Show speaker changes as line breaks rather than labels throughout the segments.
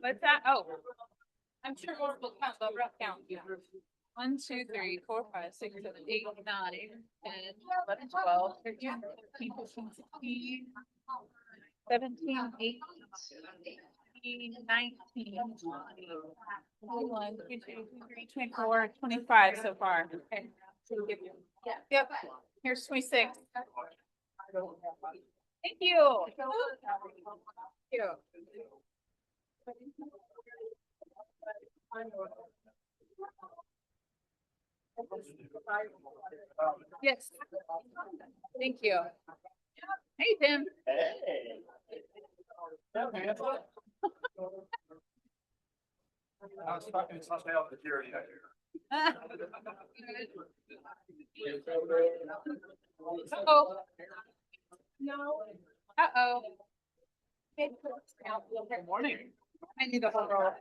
What's that? Oh, I'm sure more will count, but rough count. 1, 2, 3, 4, 5, 6, 7, 8, 9, 10, 11, 12, 13, 14, 15, 16, 17, 18, 19, 21, 22, 23, 24, 25 so far. Okay. Yep. Here's 26. Thank you. Thank you. Yes. Thank you. Hey, Tim.
I was talking to somebody else security out here.
Uh-oh. No. Uh-oh.
Good morning.
I need the whole roll.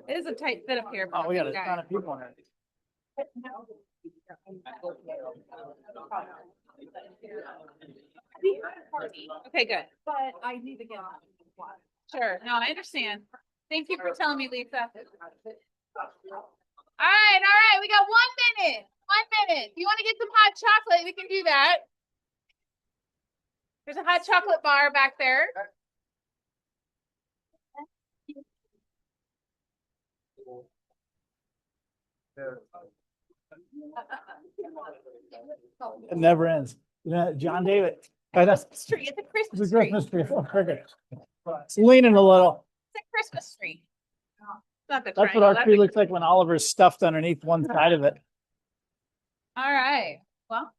It is a tight fit up here.
Oh, we got a ton of people on it.
Okay, good. But I need to get on. Sure. No, I understand. Thank you for telling me, Lisa. All right. We got 1 minute. 1 minute. If you want to get some hot chocolate, we can do that. There's a hot chocolate bar back there.
It never ends. You know, John David.
Christmas tree. It's a
It's
Christmas
a
tree.
Christmas tree. Oh, cricket. It's leaning a little.
It's a Christmas tree. Not the
That's what
triangle.
our tree looks like when Oliver's stuffed underneath one side of it.
All right. Well,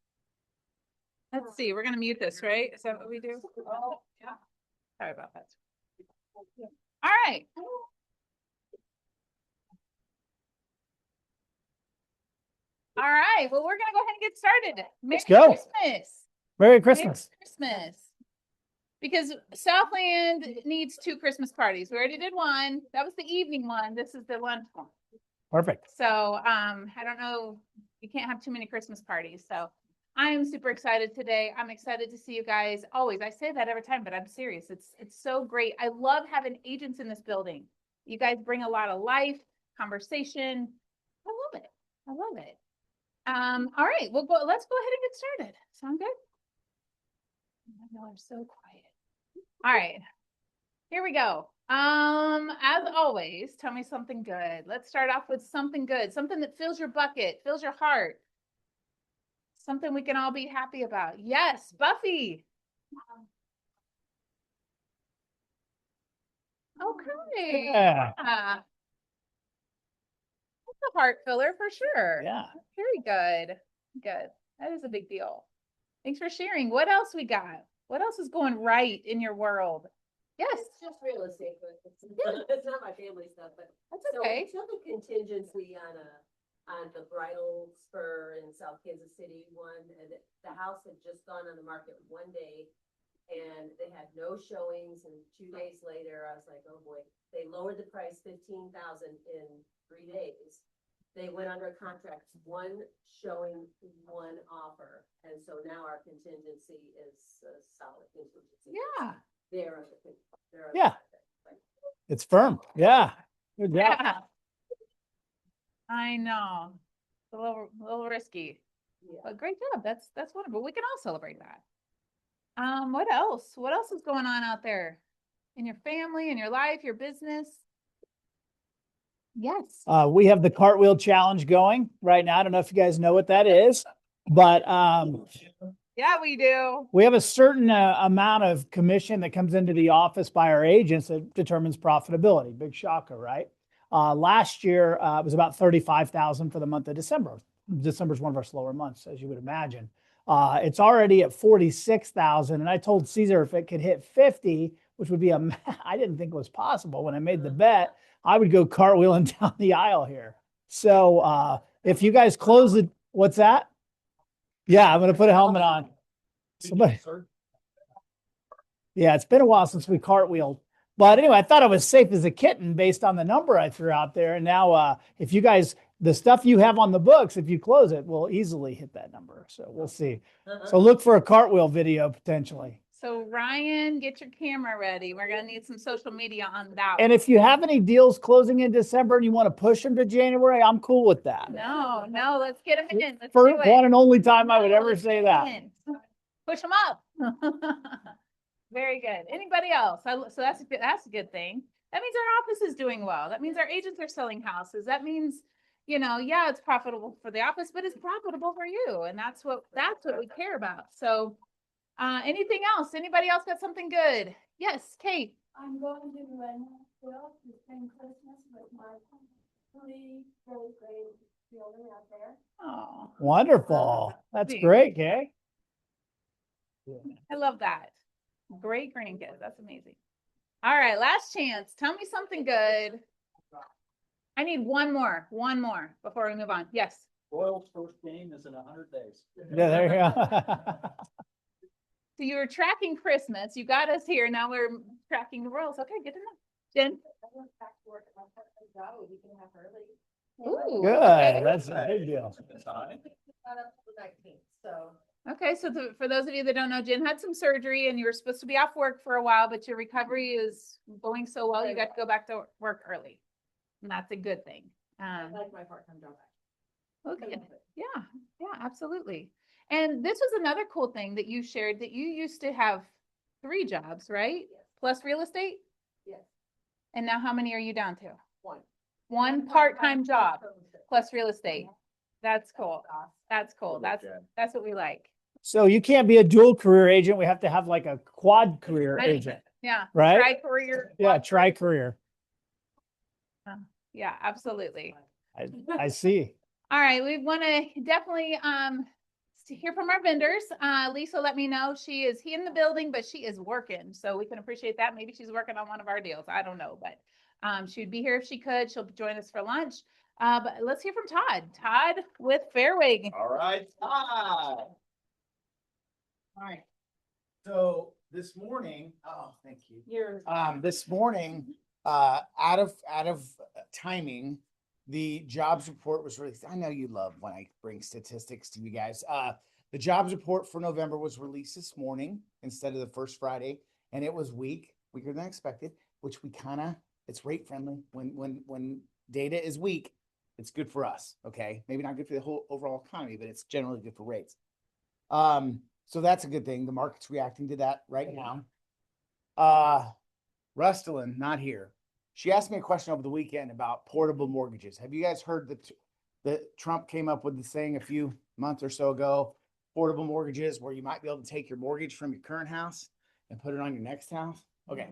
let's see. We're going to mute this, right? Is that what we do? Yeah. Sorry about that. All right. All right. Well, we're going to go ahead and get started. Merry
Let's go.
Christmas.
Merry Christmas.
Merry Christmas. Because Southland needs 2 Christmas parties. We already did one. That was the evening one. This is the lunch one.
Perfect.
So I don't know. You can't have too many Christmas parties. So I am super excited today. I'm excited to see you guys. Always. I say that every time, but I'm serious. It's so great. I love having agents in this building. You guys bring a lot of life, conversation. I love it. I love it. All right. Let's go ahead and get started. Sound good? I know I'm so quiet. All right. Here we go. As always, tell me something good. Let's start off with something good, something that fills your bucket, fills your heart, something we can all be happy about. Yes, Buffy. Okay.
Yeah.
That's a heart filler for sure.
Yeah.
Very good. Good. That is a big deal. Thanks for sharing. What else we got? What else is going right in your world? Yes.
It's just real estate, but it's not my family stuff, but.
That's
So
okay.
we took a contingency on the bridal spur in South Kansas City one, and the house had just gone on the market one day. And they had no showings, and 2 days later, I was like, oh boy, they lowered the price 15,000 in 3 days. They went under contract, 1 showing, 1 offer, and so now our contingency is a solid contingency.
Yeah.
They're
Yeah. It's firm. Yeah. Good job.
Yeah. I know. It's a little risky,
Yeah.
but great job. That's wonderful. We can all celebrate that. What else? What else is going on out there in your family, in your life, your business? Yes.
We have the cartwheel challenge going right now. I don't know if you guys know what that is, but
Yeah, we do.
we have a certain amount of commission that comes into the office by our agents that determines profitability. Big shocker, right? Last year, it was about 35,000 for the month of December. December is one of our slower months, as you would imagine. It's already at 46,000. And I told Caesar if it could hit 50, which would be I didn't think it was possible when I made the bet, I would go cartwheeling down the aisle here. So if you guys close it, what's that? Yeah, I'm going to put a helmet on. Somebody. Yeah, it's been a while since we cartwheeled. But anyway, I thought I was safe as a kitten based on the number I threw out there. And now if you guys the stuff you have on the books, if you close it, will easily hit that number. So we'll see. So look for a cartwheel video potentially.
So Ryan, get your camera ready. We're gonna need some social media on that.
And if you have any deals closing in December and you want to push them to January, I'm cool with that.
No, let's get them in. Let's
For
do it.
one and only time I would ever say that.
In. Push them up. Very good. Anybody else? So that's a good thing. That means our office is doing well. That means our agents are selling houses. That means, yeah, it's profitable for the office, but it's profitable for you. And that's what we care about. So, anything else? Anybody else got something good? Yes, Kate.
I'm going to Renville to spend Christmas with my three really great children out there.
Oh,
Wonderful. That's
Sweet.
great, Kay.
I love that. Great grandkids. That's amazing. All right, last chance. Tell me something good. I need one more before we move on. Yes.
Royals' first game is in 100 days.
Yeah, there you go.
So you were tracking Christmas. You got us here. Now we're tracking the Royals. Okay, good to know. Jen?
I went back to work at my part-time job, we can have early.
Ooh,
Good.
okay.
That's a big deal.
Not up to the 19th, so.
Okay, so for those of you that don't know, Jen had some surgery and you were supposed to be off work for a while, but your recovery is going so well, you got to go back to work early. And that's a good thing.
I like my part-time job.
Okay. Yeah, absolutely. And this was another cool thing that you shared, that you used to have 3 jobs, right?
Yes.
Plus real estate?
Yes,
And now how many are you down to?
one.
One part-time job plus real estate. That's cool. That's cool. That's what we like.
So you can't be a dual career agent. We have to have like a quad career
I-
agent,
Yeah.
right?
Try career.
Yeah, try career.
Yeah, absolutely.
I see.
All right, we want to definitely to hear from our vendors. Lisa let me know he in the building, but she is working, so we can appreciate that. Maybe she's working on one of our deals. I don't know, but she'd be here if she could. She'll join us for lunch. But let's hear from Todd. Todd with Fairway.
All right. Hi. So this morning, thank you. This morning, out of timing, the jobs report was released. I know you love when I bring statistics to you guys. The jobs report for November was released this morning instead of the first Friday, and it was weaker than expected, which it's rate friendly. When data is weak, it's good for us. Okay, maybe not good for the whole overall economy, but it's generally good for rates. So that's a good thing. The market's reacting to that right now. Rustlin, not here. She asked me a question over the weekend about portable mortgages. Have you guys heard that Trump came up with the saying a few months or so ago, portable mortgages, where you might be able to take your mortgage from your current house and put it on your next house? Okay.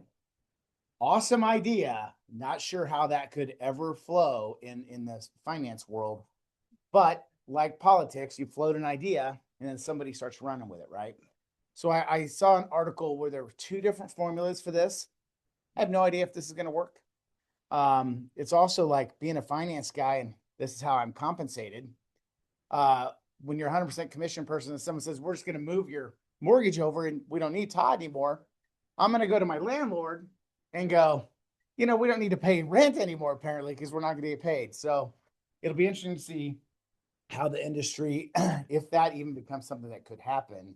Awesome idea. Not sure how that could ever flow in the finance world, but like politics, you float an idea and then somebody starts running with it, right? So I saw an article where there were 2 different formulas for this. I have no idea if this is going to work. It's also like being a finance guy, and this is how I'm compensated. When you're 100% commission person and someone says, we're just going to move your mortgage over and we don't need Todd anymore, I'm going to go to my landlord and go, we don't need to pay rent anymore, apparently, because we're not going to get paid. So it'll be interesting to see how the industry, if that even becomes something that could happen,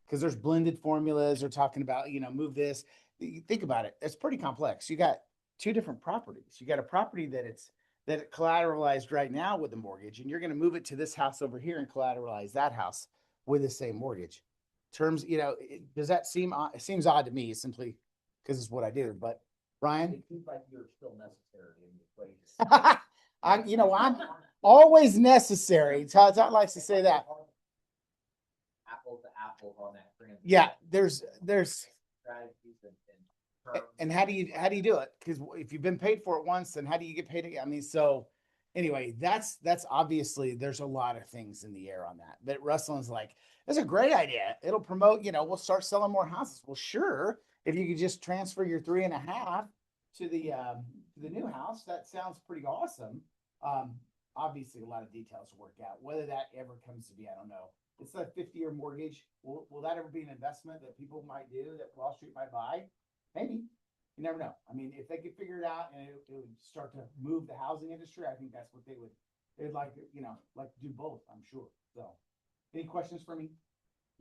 because there's blended formulas. They're talking about, move this. You think about it. It's pretty complex. You got 2 different properties. You got a property that collateralized right now with the mortgage, and you're going to move it to this house over here and collateralize that house with the same mortgage. Terms, does that seem odd? It seems odd to me simply because it's what I do. But Ryan,
It seems like you're still necessary in the equation.
I'm always necessary. Todd likes to say that.
Apple to apple on that. transition.
Yeah, there's
Strategies and
and how do you do it? Because if you've been paid for it once, then how do you get paid again? I mean, so anyway, that's obviously there's a lot of things in the air on that. But Ruslin's like, that's a great idea. It'll promote, we'll start selling more houses. Well, sure. If you could just transfer your 3.5 to the new house, that sounds pretty awesome. Obviously a lot of details to work out. Whether that ever comes to be, I don't know. It's a 50-year mortgage. Will that ever be an investment that people might do, that Wall Street might buy? Maybe. You never know. I mean, if they could figure it out and it would start to move the housing industry, I think that's what they would they'd like, like to do both, I'm sure. So, any questions for me?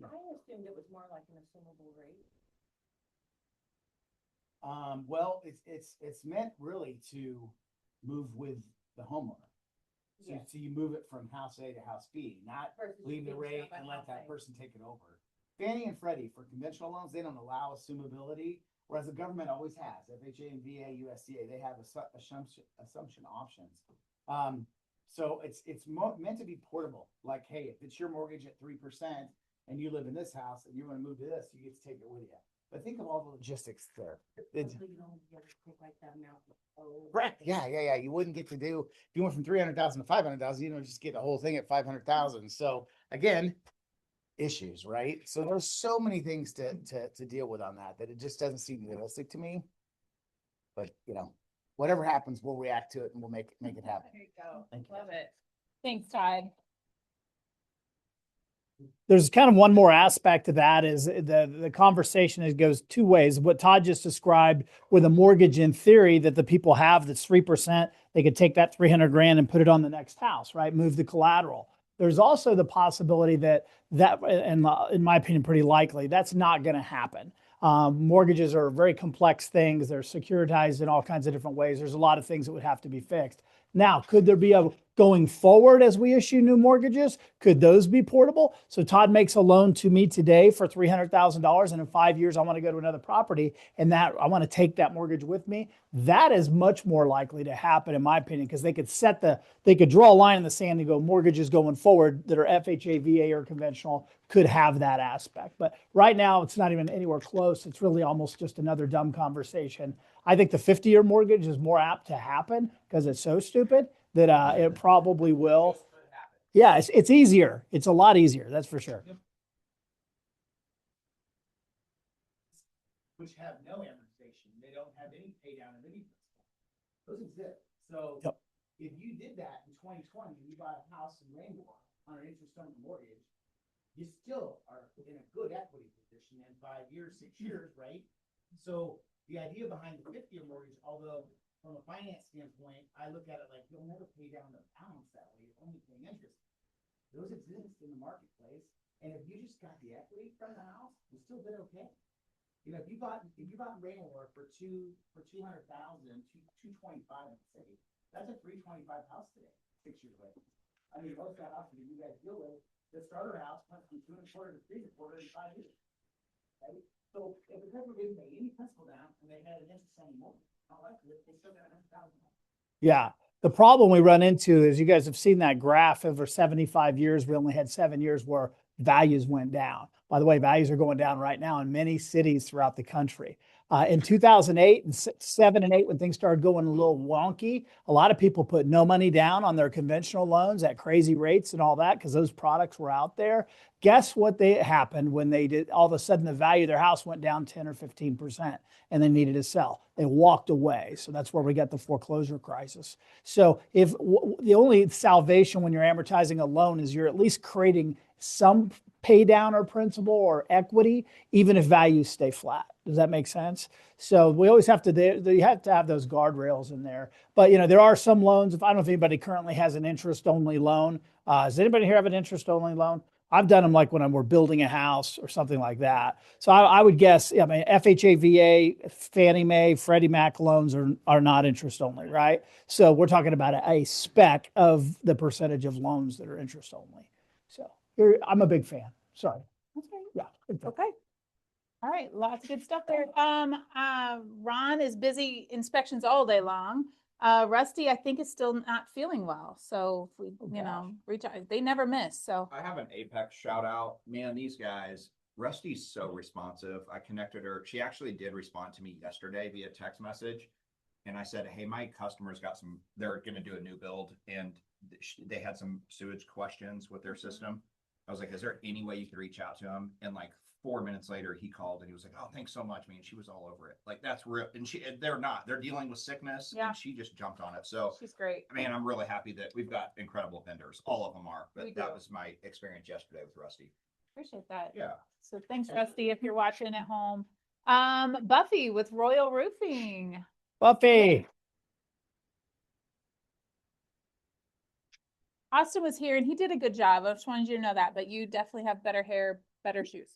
I assumed it was more like an assumable rate.
Well, it's meant really to move with the homeowner. So,
Yeah.
so you move it from house A to house B, not
Versus
leave the
being
rate
set by
and let
house
that
A.
person take it over. Fannie and Freddie for conventional loans, they don't allow assumability, whereas the government always has. FHA and VA, USDA, they have assumption options. So it's meant to be portable. Like, hey, if it's your mortgage at 3% and you live in this house and you want to move to this, you get to take it with you. But think of all the logistics there. It's,
So you don't get to take like that amount.
correct. Yeah. You wouldn't get to do, if you went from 300,000 to 500,000, you don't just get the whole thing at 500,000. So again, issues, right? So there's so many things to deal with on that it just doesn't seem realistic to me. But whatever happens, we'll react to it and we'll make it happen.
There you go.
Thank you.
Love it. Thanks, Todd.
There's kind of one more aspect to that is the conversation it goes two ways. What Todd just described with a mortgage in theory that the people have that's 3%, they could take that 300 grand and put it on the next house, right? Move the collateral. There's also the possibility that, and in my opinion, pretty likely, that's not going to happen. Mortgages are very complex things. They're securitized in all kinds of different ways. There's a lot of things that would have to be fixed. Now, could there be a going forward as we issue new mortgages? Could those be portable? So Todd makes a loan to me today for $300,000, and in 5 years I want to go to another property, and that I want to take that mortgage with me. That is much more likely to happen, in my opinion, because they could draw a line in the sand and go mortgages going forward that are FHA, VA, or conventional could have that aspect. But right now it's not even anywhere close. It's really almost just another dumb conversation. I think the 50-year mortgage is more apt to happen because it's so stupid that it probably will. Yeah, it's easier. It's a lot easier. That's for sure.
Which have no amortization. They don't have any pay down of any principal. Those exist. So
Yep.
if you did that in 2020, and you bought a house in Rainbow on an interest only mortgage, you still are in a good equity position in 5 years, 6 years, right? So the idea behind the 50-year mortgage, although from a finance standpoint, I look at it like you'll never pay down the balance that way, you're only paying interest. Those exist in the marketplace, and if you just got the equity from the house, you still did okay. If you bought Rainbow for 200,000, 225, let's say, that's a 325 house today, 6 years later. I mean, most of the houses that you guys deal with, the starter house went from 2.25 to 3.25 in 5 years. Right? So if the customer didn't pay any principal down and they had an interest only mortgage, how likely they still got $100,000.
Yeah. The problem we run into is you guys have seen that graph over 75 years. We only had 7 years where values went down. By the way, values are going down right now in many cities throughout the country. In 2008 and 7 and 8, when things started going a little wonky, a lot of people put no money down on their conventional loans at crazy rates and all that because those products were out there. Guess what happened when they did? All of a sudden, the value of their house went down 10 or 15% and they needed to sell. They walked away. So that's where we got the foreclosure crisis. So if the only salvation when you're amortizing a loan is you're at least creating some pay down or principal or equity, even if values stay flat. Does that make sense? So we always have to, you have to have those guardrails in there. But there are some loans. I don't know if anybody currently has an interest only loan. Does anybody here have an interest only loan? I've done them like when we're building a house or something like that. So I would guess, FHA, VA, Fannie Mae, Freddie Mac loans are not interest only, right? So we're talking about a spec of the percentage of loans that are interest only. So I'm a big fan. Sorry.
Okay.
Yeah. big fan.
Okay. All right, lots of good stuff there. Ron is busy inspections all day long. Rusty, I think, is still not feeling well. So if we, reach out, they never miss. So
I have an Apex shout out. Man, these guys, Rusty's so responsive. I connected her. She actually did respond to me yesterday via text message. And I said, hey, my customers they're going to do a new build and they had some sewage questions with their system. I was like, is there any way you could reach out to them? And like 4 minutes later, he called and he was like, oh, thanks so much, man. She was all over it. Like, that's real. And they're dealing with sickness.
Yeah.
And she just jumped on it. So,
she's great.
I mean, I'm really happy that we've got incredible vendors. All of them are.
We
But that
do.
was my experience yesterday with Rusty.
Appreciate that.
Yeah.
So thanks, Rusty, if you're watching at home. Buffy with Royal Roofing.
Buffy.
Austin was here and he did a good job. I just wanted you to know that, but you definitely have better hair, better shoes.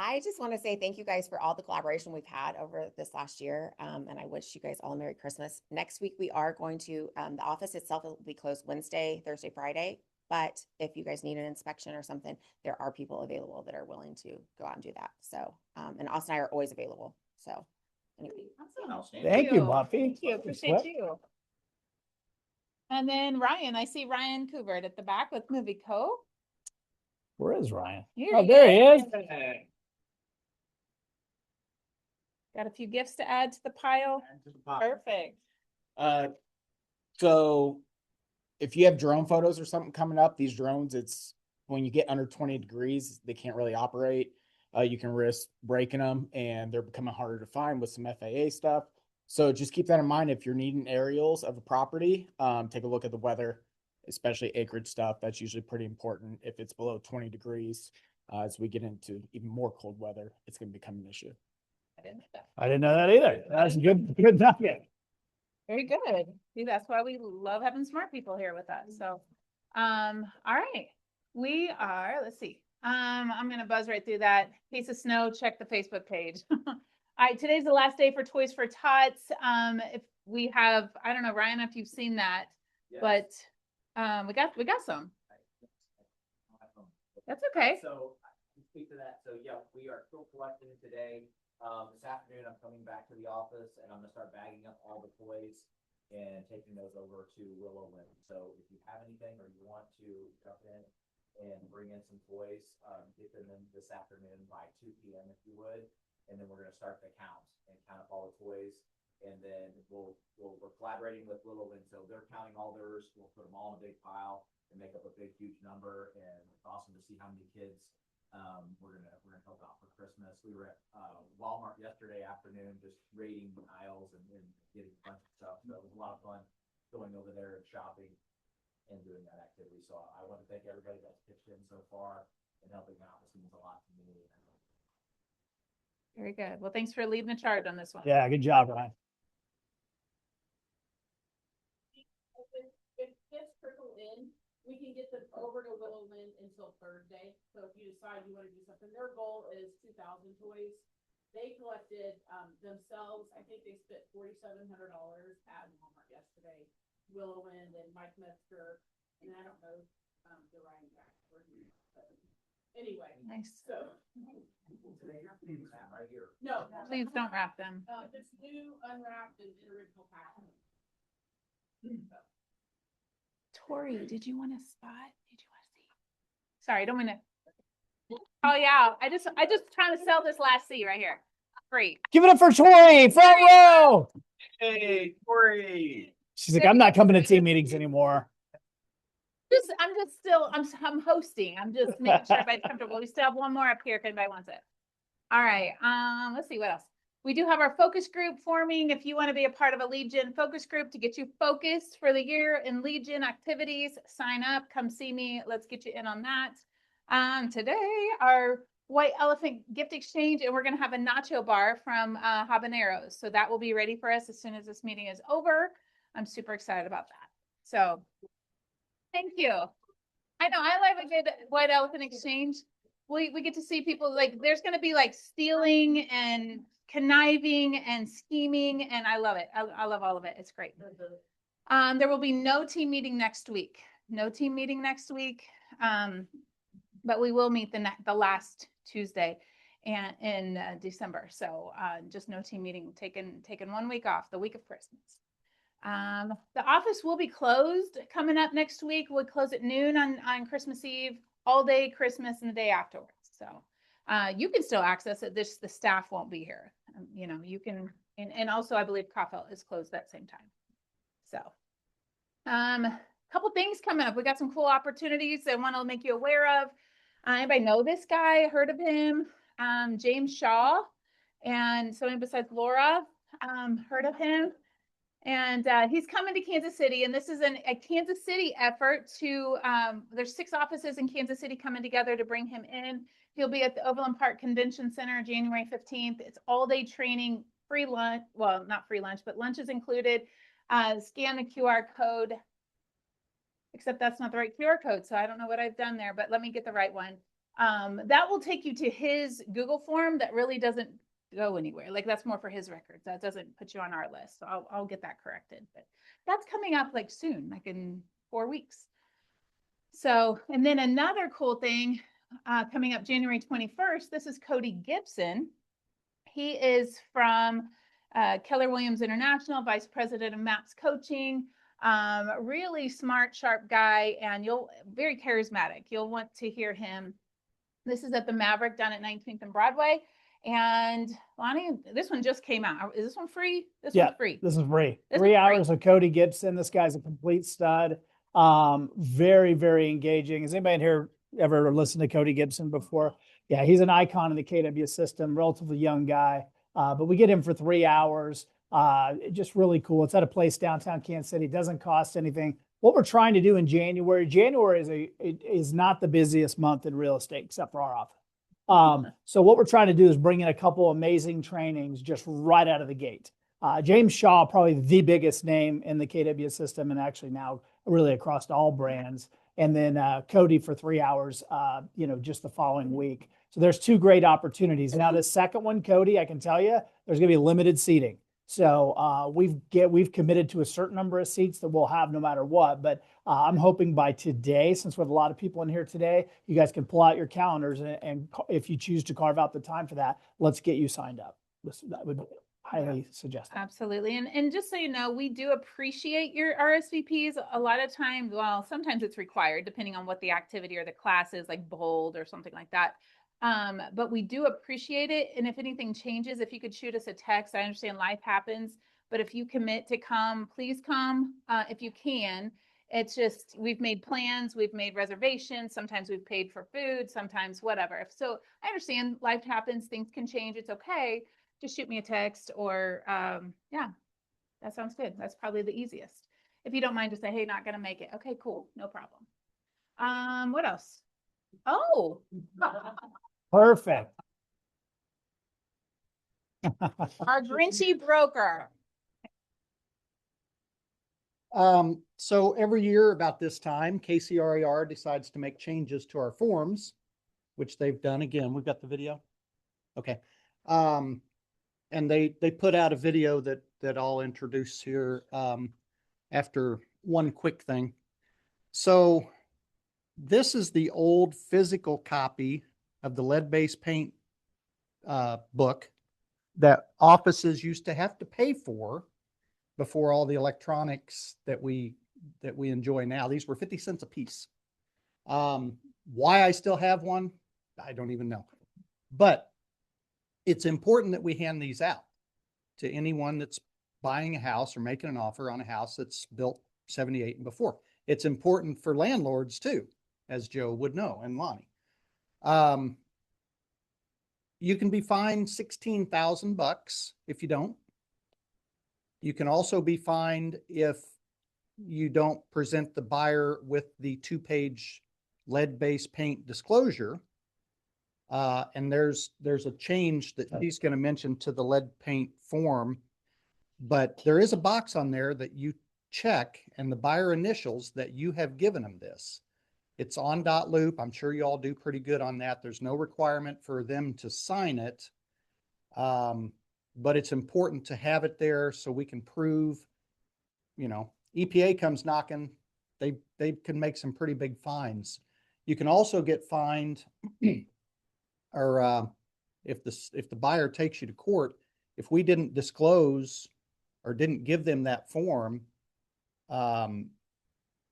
I just want to say thank you guys for all the collaboration we've had over this last year. And I wish you guys all a Merry Christmas. Next week, we are going to, the office itself will be closed Wednesday, Thursday, Friday. But if you guys need an inspection or something, there are people available that are willing to go out and do that. So, and Austin and I are always available. So anyway.
Awesome.
Outstanding.
Thank you, Buffy.
Thank you. Appreciate you. And then Ryan, I see Ryan Couvert at the back with Movie Co.
Where is Ryan?
Here
Oh,
he
there he is.
Got a few gifts to add to the pile. Perfect.
So if you have drone photos or something coming up, these drones, it's when you get under 20 degrees, they can't really operate. You can risk breaking them and they're becoming harder to find with some FAA stuff. So just keep that in mind. If you're needing aerials of a property, take a look at the weather, especially acreage stuff. That's usually pretty important. If it's below 20 degrees, as we get into even more cold weather, it's going to become an issue.
I didn't know that.
I didn't know that either. That's good nugget.
Very good. See, that's why we love having smart people here with us. So, all right. We are, let's see. I'm gonna buzz right through that. Piece of snow, check the Facebook page. All right, today's the last day for Toys for Tots. If we have, I don't know, Ryan, if you've seen that, but we got some. That's okay.
So I can speak to that. So yeah, we are still collecting today. This afternoon, I'm coming back to the office and I'm gonna start bagging up all the toys and taking those over to Willow Lynn. So if you have anything or you want to jump in and bring in some toys, get them in this afternoon by 2 p.m. if you would. And then we're gonna start the count and count up all the toys. And then we're collaborating with Willow Lynn. So they're counting all theirs. We'll put them all in a big pile and make up a big, huge number. And it's awesome to see how many kids we're gonna help out for Christmas. We were at Walmart yesterday afternoon, just raiding the aisles and getting a bunch of stuff. So it was a lot of fun going over there and shopping and doing that activity. So I want to thank everybody that's pitched in so far and helping out. This means a lot to me.
Very good. Well, thanks for leading the charge on this one.
Yeah, good job, Ryan.
If gifts trickle in, we can get them over to Willow Lynn until Thursday. So if you decide you want to do something, their goal is 2,000 toys. They collected themselves, I think they spent $4,700 at Walmart yesterday. Willow Lynn and Mike Metzger, and I don't know the Ryan guy. Anyway,
Nice.
so
Right here.
no,
Please don't wrap them.
it's new, unwrapped, and in original packaging.
Tori, did you want a spot? Did you want to see? Sorry, I don't want to. Oh yeah, I just trying to sell this last seat right here. Free.
Give it up for Tori, front row.
Hey, Corey.
She's like, I'm not coming to team meetings anymore.
I'm hosting. I'm just making sure everybody's comfortable. We still have one more up here if anybody wants it. All right. Let's see what else. We do have our focus group forming. If you want to be a part of a Legion focus group to get you focused for the year in Legion activities, sign up, come see me. Let's get you in on that. Today, our White Elephant gift exchange, and we're going to have a nacho bar from Habaneros. So that will be ready for us as soon as this meeting is over. I'm super excited about that. So thank you. I know I like a good White Elephant exchange. We get to see people like there's going to be like stealing and conniving and scheming, and I love it. I love all of it. It's great. There will be no team meeting next week. No team meeting next week. But we will meet the last Tuesday and in December. So just no team meeting, taking 1 week off, the week of Christmas. The office will be closed coming up next week. We'll close at noon on Christmas Eve, all day Christmas and the day afterwards. So you can still access it. The staff won't be here. You can, and also I believe Coffelt is closed that same time. So couple things coming up. We got some cool opportunities I want to make you aware of. Anybody know this guy? Heard of him? James Shaw, and somebody besides Laura heard of him. And he's coming to Kansas City, and this is a Kansas City effort to, there's 6 offices in Kansas City coming together to bring him in. He'll be at the Overland Park Convention Center January 15th. It's all day training, free lunch. Well, not free lunch, but lunch is included. Scan the QR code. Except that's not the right QR code, so I don't know what I've done there, but let me get the right one. That will take you to his Google form that really doesn't go anywhere. Like that's more for his records. That doesn't put you on our list. So I'll get that corrected. But that's coming up like soon, like in 4 weeks. So, and then another cool thing coming up January 21st, this is Cody Gibson. He is from Keller Williams International, Vice President of MAPS Coaching. Really smart, sharp guy, and very charismatic. You'll want to hear him. This is at the Maverick down at 19th and Broadway. And Lonnie, this one just came out. Is this one free? This one's free.
This is free.
This
3
one's free.
hours of Cody Gibson. This guy's a complete stud. Very, very engaging. Has anybody in here ever listened to Cody Gibson before? Yeah, he's an icon in the KW system, relatively young guy. But we get him for 3 hours. Just really cool. It's at a place downtown Kansas City. It doesn't cost anything. What we're trying to do in January is not the busiest month in real estate except for our office. So what we're trying to do is bring in a couple amazing trainings just right out of the gate. James Shaw, probably the biggest name in the KW system, and actually now really across all brands. And then Cody for 3 hours, just the following week. So there's 2 great opportunities. Now the second one, Cody, I can tell you, there's going to be limited seating. So we've committed to a certain number of seats that we'll have no matter what. But I'm hoping by today, since we have a lot of people in here today, you guys can pull out your calendars and if you choose to carve out the time for that, let's get you signed up. That would highly suggest that.
Absolutely. And just so you know, we do appreciate your RSVPs. A lot of times, well, sometimes it's required depending on what the activity or the class is, like bold or something like that. But we do appreciate it. And if anything changes, if you could shoot us a text, I understand life happens, but if you commit to come, please come, if you can. It's just, we've made plans, we've made reservations. Sometimes we've paid for food, sometimes whatever. So I understand life happens, things can change. It's okay. Just shoot me a text or, yeah, that sounds good. That's probably the easiest. If you don't mind, just say, hey, not going to make it. Okay, cool. No problem. What else? Oh,
Perfect.
our Grinchy broker.
So every year about this time, KCRAR decides to make changes to our forms, which they've done again. We've got the video. Okay. And they put out a video that I'll introduce here, after one quick thing. So this is the old physical copy of the lead-based paint book that offices used to have to pay for before all the electronics that we enjoy now. These were 50 cents a piece. Why I still have one, I don't even know. But it's important that we hand these out to anyone that's buying a house or making an offer on a house that's built 78 and before. It's important for landlords too, as Joe would know, and Lonnie. You can be fined $16,000 if you don't. You can also be fined if you don't present the buyer with the 2-page lead-based paint disclosure. And there's a change that he's going to mention to the lead paint form, but there is a box on there that you check and the buyer initials that you have given them this. It's on dot loop. I'm sure you all do pretty good on that. There's no requirement for them to sign it. But it's important to have it there so we can prove, EPA comes knocking, they can make some pretty big fines. You can also get fined or if the buyer takes you to court, if we didn't disclose or didn't give them that form,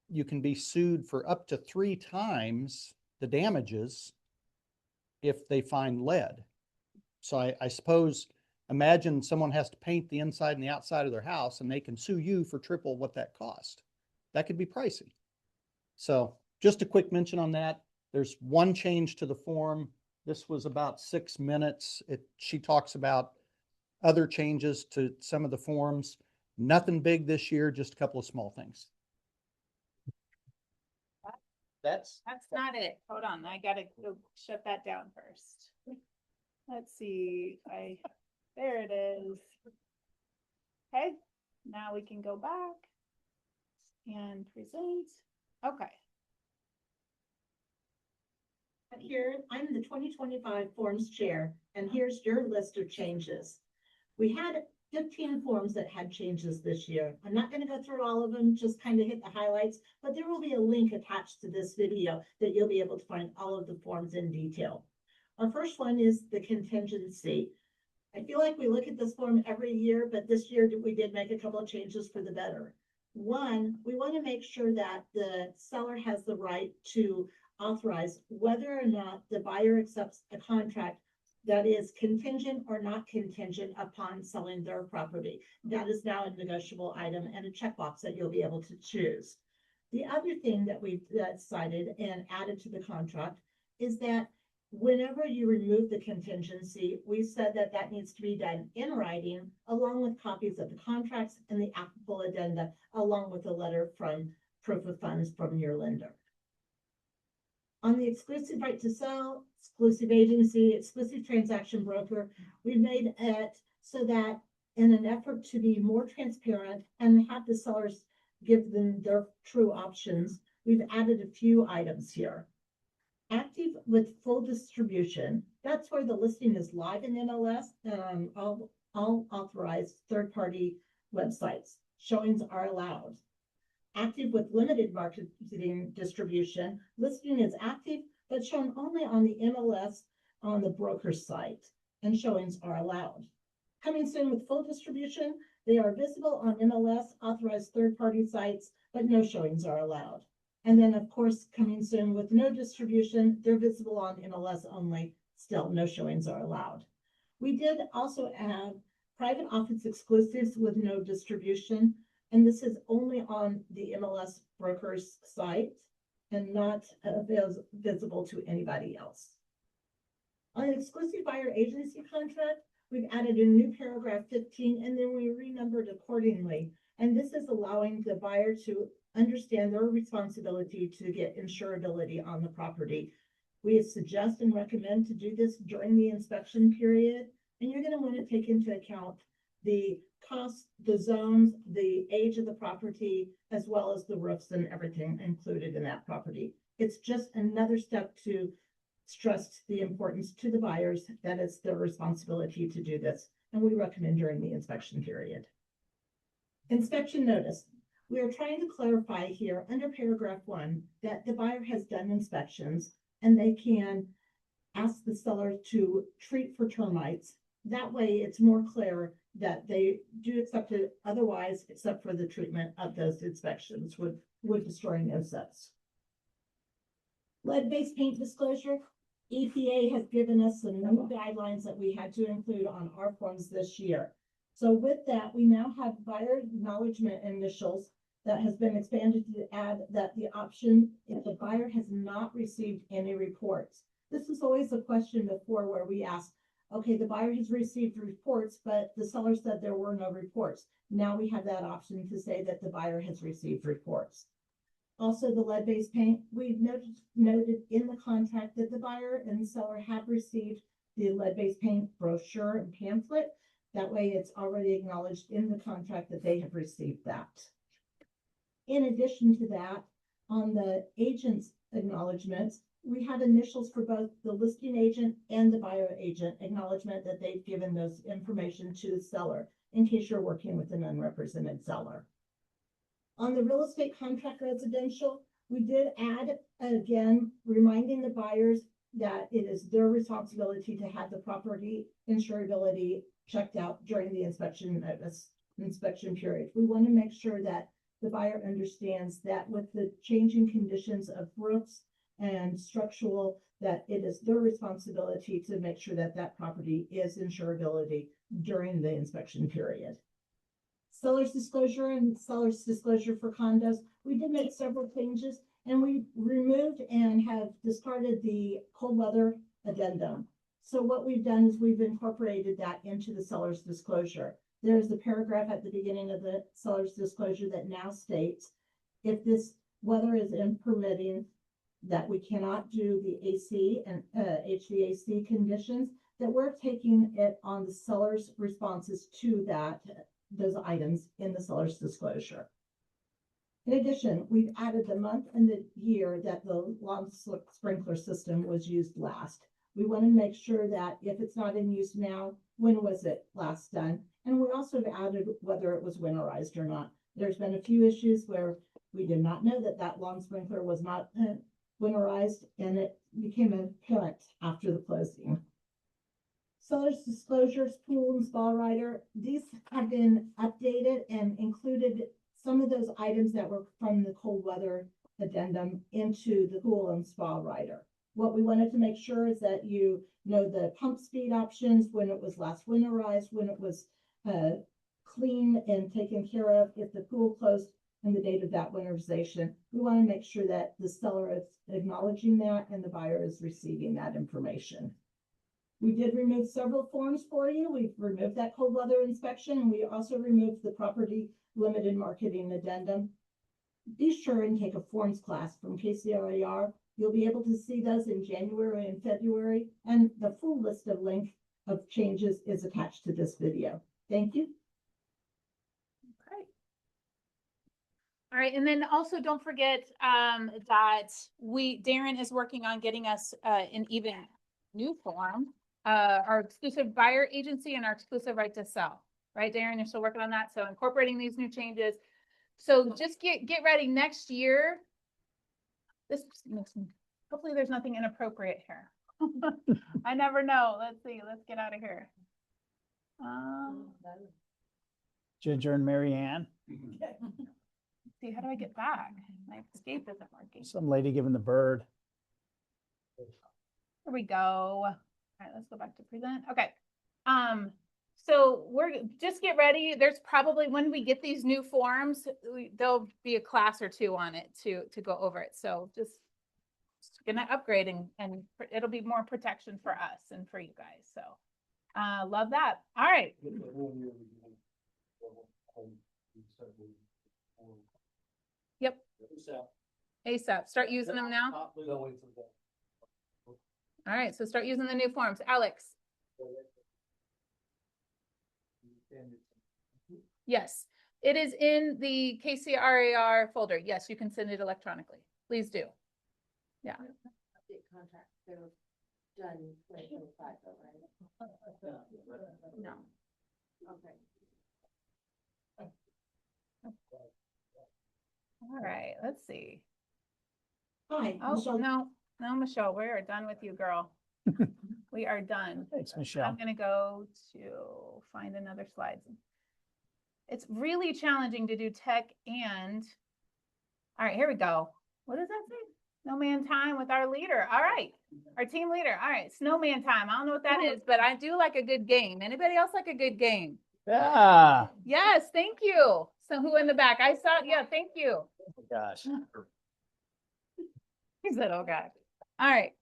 you can be sued for up to 3 times the damages if they find lead. So I suppose, imagine someone has to paint the inside and the outside of their house and they can sue you for triple what that cost. That could be pricey. So just a quick mention on that. There's one change to the form. This was about 6 minutes. She talks about other changes to some of the forms. Nothing big this year, just a couple of small things.
That's not it. Hold on. I gotta go shut that down first. Let's see. There it is. Okay. Now we can go back and present. Okay.
Here, I'm the 2025 Forms Chair, and here's your list of changes. We had 15 forms that had changes this year. I'm not going to go through all of them, just kind of hit the highlights, but there will be a link attached to this video that you'll be able to find all of the forms in detail. Our first one is the contingency. I feel like we look at this form every year, but this year we did make a couple of changes for the better. One, we want to make sure that the seller has the right to authorize whether or not the buyer accepts a contract that is contingent or not contingent upon selling their property. That is now a negotiable item and a checkbox that you'll be able to choose. The other thing that we've decided and added to the contract is that whenever you remove the contingency, we said that that needs to be done in writing, along with copies of the contracts and the applicable addenda, along with a letter from proof of funds from your lender. On the exclusive right to sell, exclusive agency, exclusive transaction broker, we've made it so that in an effort to be more transparent and have the sellers give them their true options, we've added a few items here. Active with full distribution, that's where the listing is live in MLS, all authorized third-party websites. Showings are allowed. Active with limited marketing distribution, listing is active, but shown only on the MLS on the broker site, and showings are allowed. Coming soon with full distribution, they are visible on MLS authorized third-party sites, but no showings are allowed. And then, of course, coming soon with no distribution, they're visible on MLS only, still no showings are allowed. We did also add private office exclusives with no distribution, and this is only on the MLS broker's site and not visible to anybody else. On the exclusive buyer agency contract, we've added a new paragraph 15, and then we renumbered accordingly. And this is allowing the buyer to understand their responsibility to get insurability on the property. We suggest and recommend to do this during the inspection period, and you're going to want to take into account the cost, the zones, the age of the property, as well as the roofs and everything included in that property. It's just another step to stress the importance to the buyers that it's their responsibility to do this, and we recommend during the inspection period. Inspection notice. We are trying to clarify here under paragraph 1 that the buyer has done inspections and they can ask the seller to treat for termites. That way it's more clear that they do accept it otherwise, except for the treatment of those inspections would destroy insects. Lead-based paint disclosure. EPA has given us some new guidelines that we had to include on our forms this year. So with that, we now have buyer acknowledgement initials that has been expanded to add that the option if the buyer has not received any reports. This is always a question before where we ask, okay, the buyer has received reports, but the seller said there were no reports. Now we have that option to say that the buyer has received reports. Also, the lead-based paint, we've noted in the contract that the buyer and seller have received the lead-based paint brochure and pamphlet. That way it's already acknowledged in the contract that they have received that. In addition to that, on the agent's acknowledgements, we have initials for both the listing agent and the buyer agent acknowledgement that they've given those information to the seller in case you're working with an unrepresented seller. On the real estate contract residential, we did add, again, reminding the buyers that it is their responsibility to have the property insurability checked out during the inspection period. We want to make sure that the buyer understands that with the changing conditions of roofs and structural, that it is their responsibility to make sure that that property is insurability during the inspection period. Seller's disclosure and seller's disclosure for condos. We did make several changes and we removed and have discarded the cold weather addendum. So what we've done is we've incorporated that into the seller's disclosure. There's the paragraph at the beginning of the seller's disclosure that now states, if this weather is impermitting, that we cannot do the AC and HVAC conditions, that we're taking it on the seller's responses to that those items in the seller's disclosure. In addition, we've added the month and the year that the lawn sprinkler system was used last. We want to make sure that if it's not in use now, when was it last done? And we also have added whether it was winterized or not. There's been a few issues where we did not know that that lawn sprinkler was not winterized, and it became apparent after the closing. Seller's disclosures, pool and spa rider, these have been updated and included some of those items that were from the cold weather addendum into the pool and spa rider. What we wanted to make sure is that you know the pump speed options, when it was last winterized, when it was clean and taken care of, if the pool closed, and the date of that winterization. We want to make sure that the seller is acknowledging that and the buyer is receiving that information. We did remove several forms for you. We've removed that cold weather inspection, and we also removed the property limited marketing addendum. Be sure and take a forms class from KCRAR. You'll be able to see those in January and February, and the full list of link of changes is attached to this video. Thank you.
Okay. All right, and then also don't forget that Darren is working on getting us an even new form, our exclusive buyer agency and our exclusive right to sell. Right, Darren, you're still working on that. So incorporating these new changes. So just get ready next year. This makes me, hopefully there's nothing inappropriate here. I never know. Let's see. Let's get out of here.
Ginger and Mary Ann,
See, how do I get back? My escape isn't working.
some lady giving the bird.
Here we go. All right, let's go back to present. Okay. So just get ready. There's probably, when we get these new forms, there'll be a class or two on it to go over it. So just gonna upgrade and it'll be more protection for us and for you guys. So love that. All right. Yep. ASAP. Start using them now. All right. So start using the new forms. Alex. Yes, it is in the KCRAR folder. Yes, you can send it electronically. Please do. Yeah.
Update contract, they're done 2025, right?
No.
Okay.
All right. Let's see.
Hi,
Oh,
Michelle.
no, Michelle, we are done with you, girl. We are done.
Thanks,
I'm
Michelle.
gonna go to find another slide. It's really challenging to do tech and, all right, here we go. What does that say? Snowman time with our leader. All right, our team leader. All right, snowman time. I don't know what that is, but I do like a good game. Anybody else like a good game?
Yeah.
Yes, thank you. So who in the back? I saw, yeah, thank you.
Oh, gosh.
He said, oh God. All right.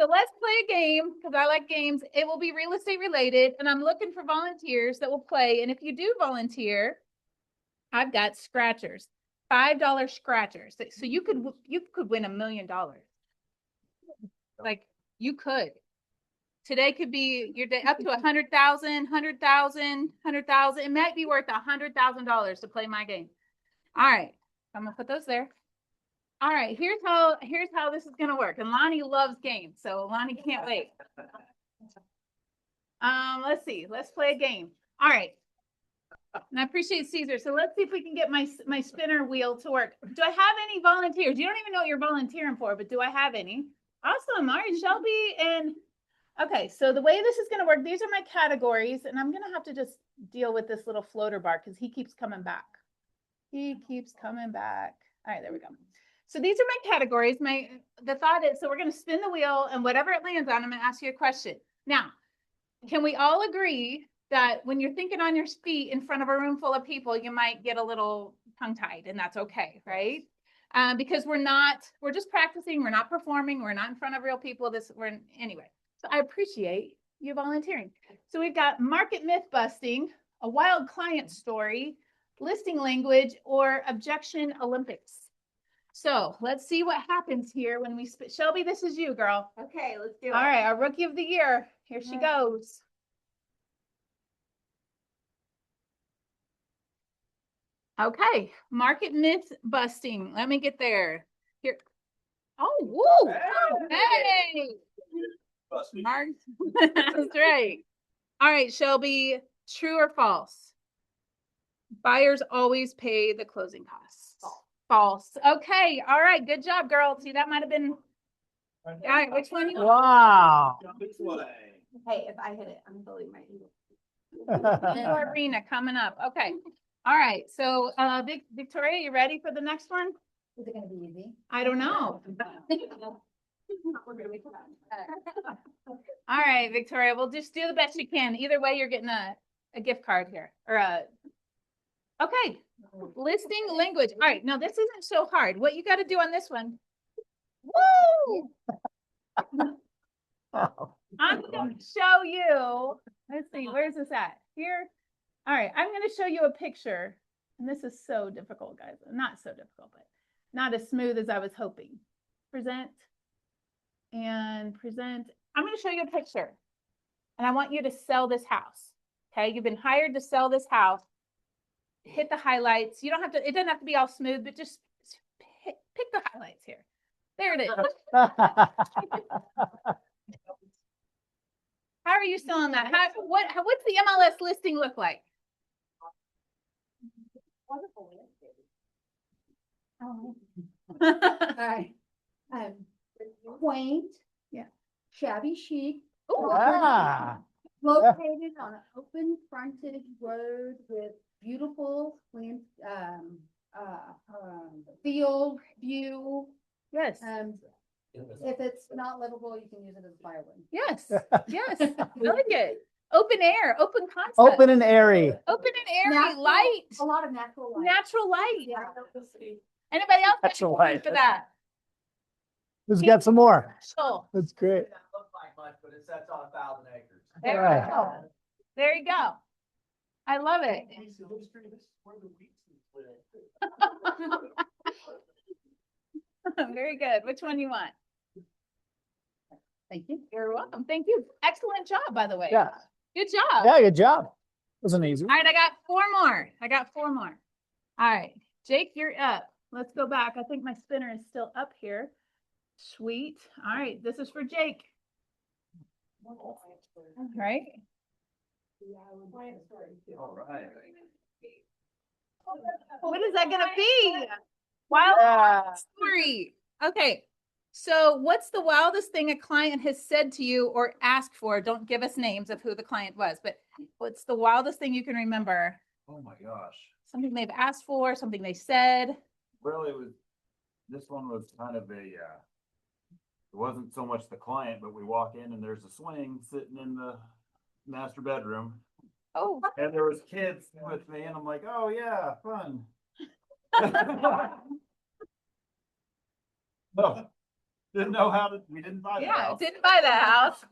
So let's play a game because I like games. It will be real estate related and I'm looking for volunteers that will play. And if you do volunteer, I've got scratchers, $5 scratchers. So you could win $1 million. Like you could. Today could be your day up to 100,000. It might be worth $100,000 to play my game. All right. I'm gonna put those there. All right, here's how this is gonna work. And Lonnie loves games, so Lonnie can't wait. Let's see, let's play a game. All right. And I appreciate Caesar. So let's see if we can get my spinner wheel to work. Do I have any volunteers? You don't even know what you're volunteering for, but do I have any? Awesome. All right, Shelby and okay, so the way this is gonna work, these are my categories, and I'm gonna have to just deal with this little floater bar because he keeps coming back. He keeps coming back. All right, there we go. So these are my categories. The thought is, so we're going to spin the wheel and whatever it lands on, I'm going to ask you a question. Now, can we all agree that when you're thinking on your feet in front of a room full of people, you might get a little tongue tied and that's okay, right? Because we're just practicing. We're not performing. We're not in front of real people. Anyway, so I appreciate you volunteering. So we've got market myth busting, a wild client story, listing language, or objection Olympics. So let's see what happens here when we spit. Shelby, this is you, girl.
Okay, let's do it.
All right, our rookie of the year. Here she goes. Okay, market myth busting. Let me get there. Here. Oh, woo. Hey. Mark. That's right. All right, Shelby, true or false? Buyers always pay the closing costs. False. Okay. All right. Good job, girl. See, that might have been. All right. Which one you want?
Wow.
Hey, if I hit it, I'm building my.
Arena coming up. Okay. All right. So, Victoria, you ready for the next one?
Is it gonna be easy?
I don't know. All right, Victoria, we'll just do the best you can. Either way, you're getting a gift card here or okay. Listing language. All right. Now this isn't so hard. What you got to do on this one. Woo! I'm going to show you. Let's see. Where's this at? Here. All right. I'm going to show you a picture. And this is so difficult, guys. Not so difficult, but not as smooth as I was hoping. Present and present. I'm going to show you a picture. And I want you to sell this house. Okay. You've been hired to sell this house. Hit the highlights. You don't have to, it doesn't have to be all smooth, but just pick the highlights here. There it is. How are you still on that? What's the MLS listing look like?
Alright. Quaint.
Yeah.
Shabby chic.
Ooh.
Ah.
Located on an open frontage road with beautiful field view.
Yes.
If it's not livable, you can use it as firewood.
Yes. Yes. I like it. Open air, open concept.
Open and airy.
Open and airy,
Natural-
light.
A lot of natural light.
Natural light.
Yeah.
Anybody else? got
Natural
anything
light.
for that?
Who's got some more?
Cool.
That's great.
That look like much, but it sets on 1,000 acres.
There
Right.
you go. There you go. I love it. Very good. Which one you want?
Thank you.
You're welcome. Thank you. Excellent job, by the way.
Yeah.
Good job.
Yeah, good job. Wasn't easy.
All right, I got four more. All right, Jake, you're up. Let's go back. I think my spinner is still up here. Sweet. All right, this is for Jake. All right.
All right.
What is that gonna be? Wild
Yeah.
story. Okay. So what's the wildest thing a client has said to you or asked for? Don't give us names of who the client was, but what's the wildest thing you can remember?
Oh my gosh.
Something they've asked for, something they said.
Well, this one was kind of it wasn't so much the client, but we walk in and there's a swing sitting in the master bedroom.
Oh,
And there was kids with me and I'm like, oh yeah, fun. No, didn't know we didn't buy the
yeah,
house.
didn't buy that house.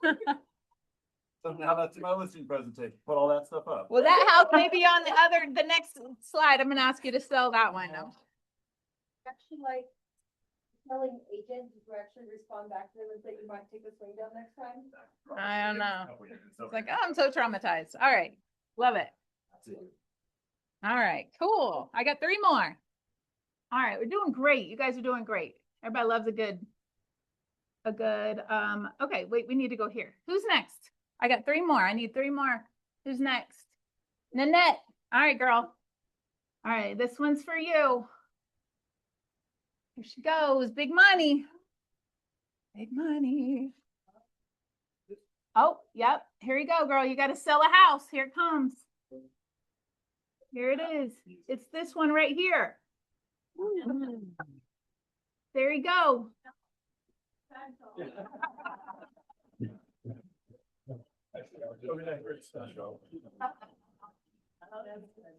So now that's my listing presentation, put all that stuff up.
Well, that house may be on the next slide. I'm gonna ask you to sell that one.
Actually, like, telling agents to actually respond back to them and say you might take the swing down next time.
I don't know. It's like, oh, I'm so traumatized. All right. Love it. All right, cool. I got three more. All right, we're doing great. You guys are doing great. Everybody loves a good, okay, wait, we need to go here. Who's next? I got three more. I need three more. Who's next? Nanette. All right, girl. All right, this one's for you. Here she goes. Big money. Big money. Oh, yep. Here you go, girl. You got to sell a house. Here it comes. Here it is. It's this one right here. There you go.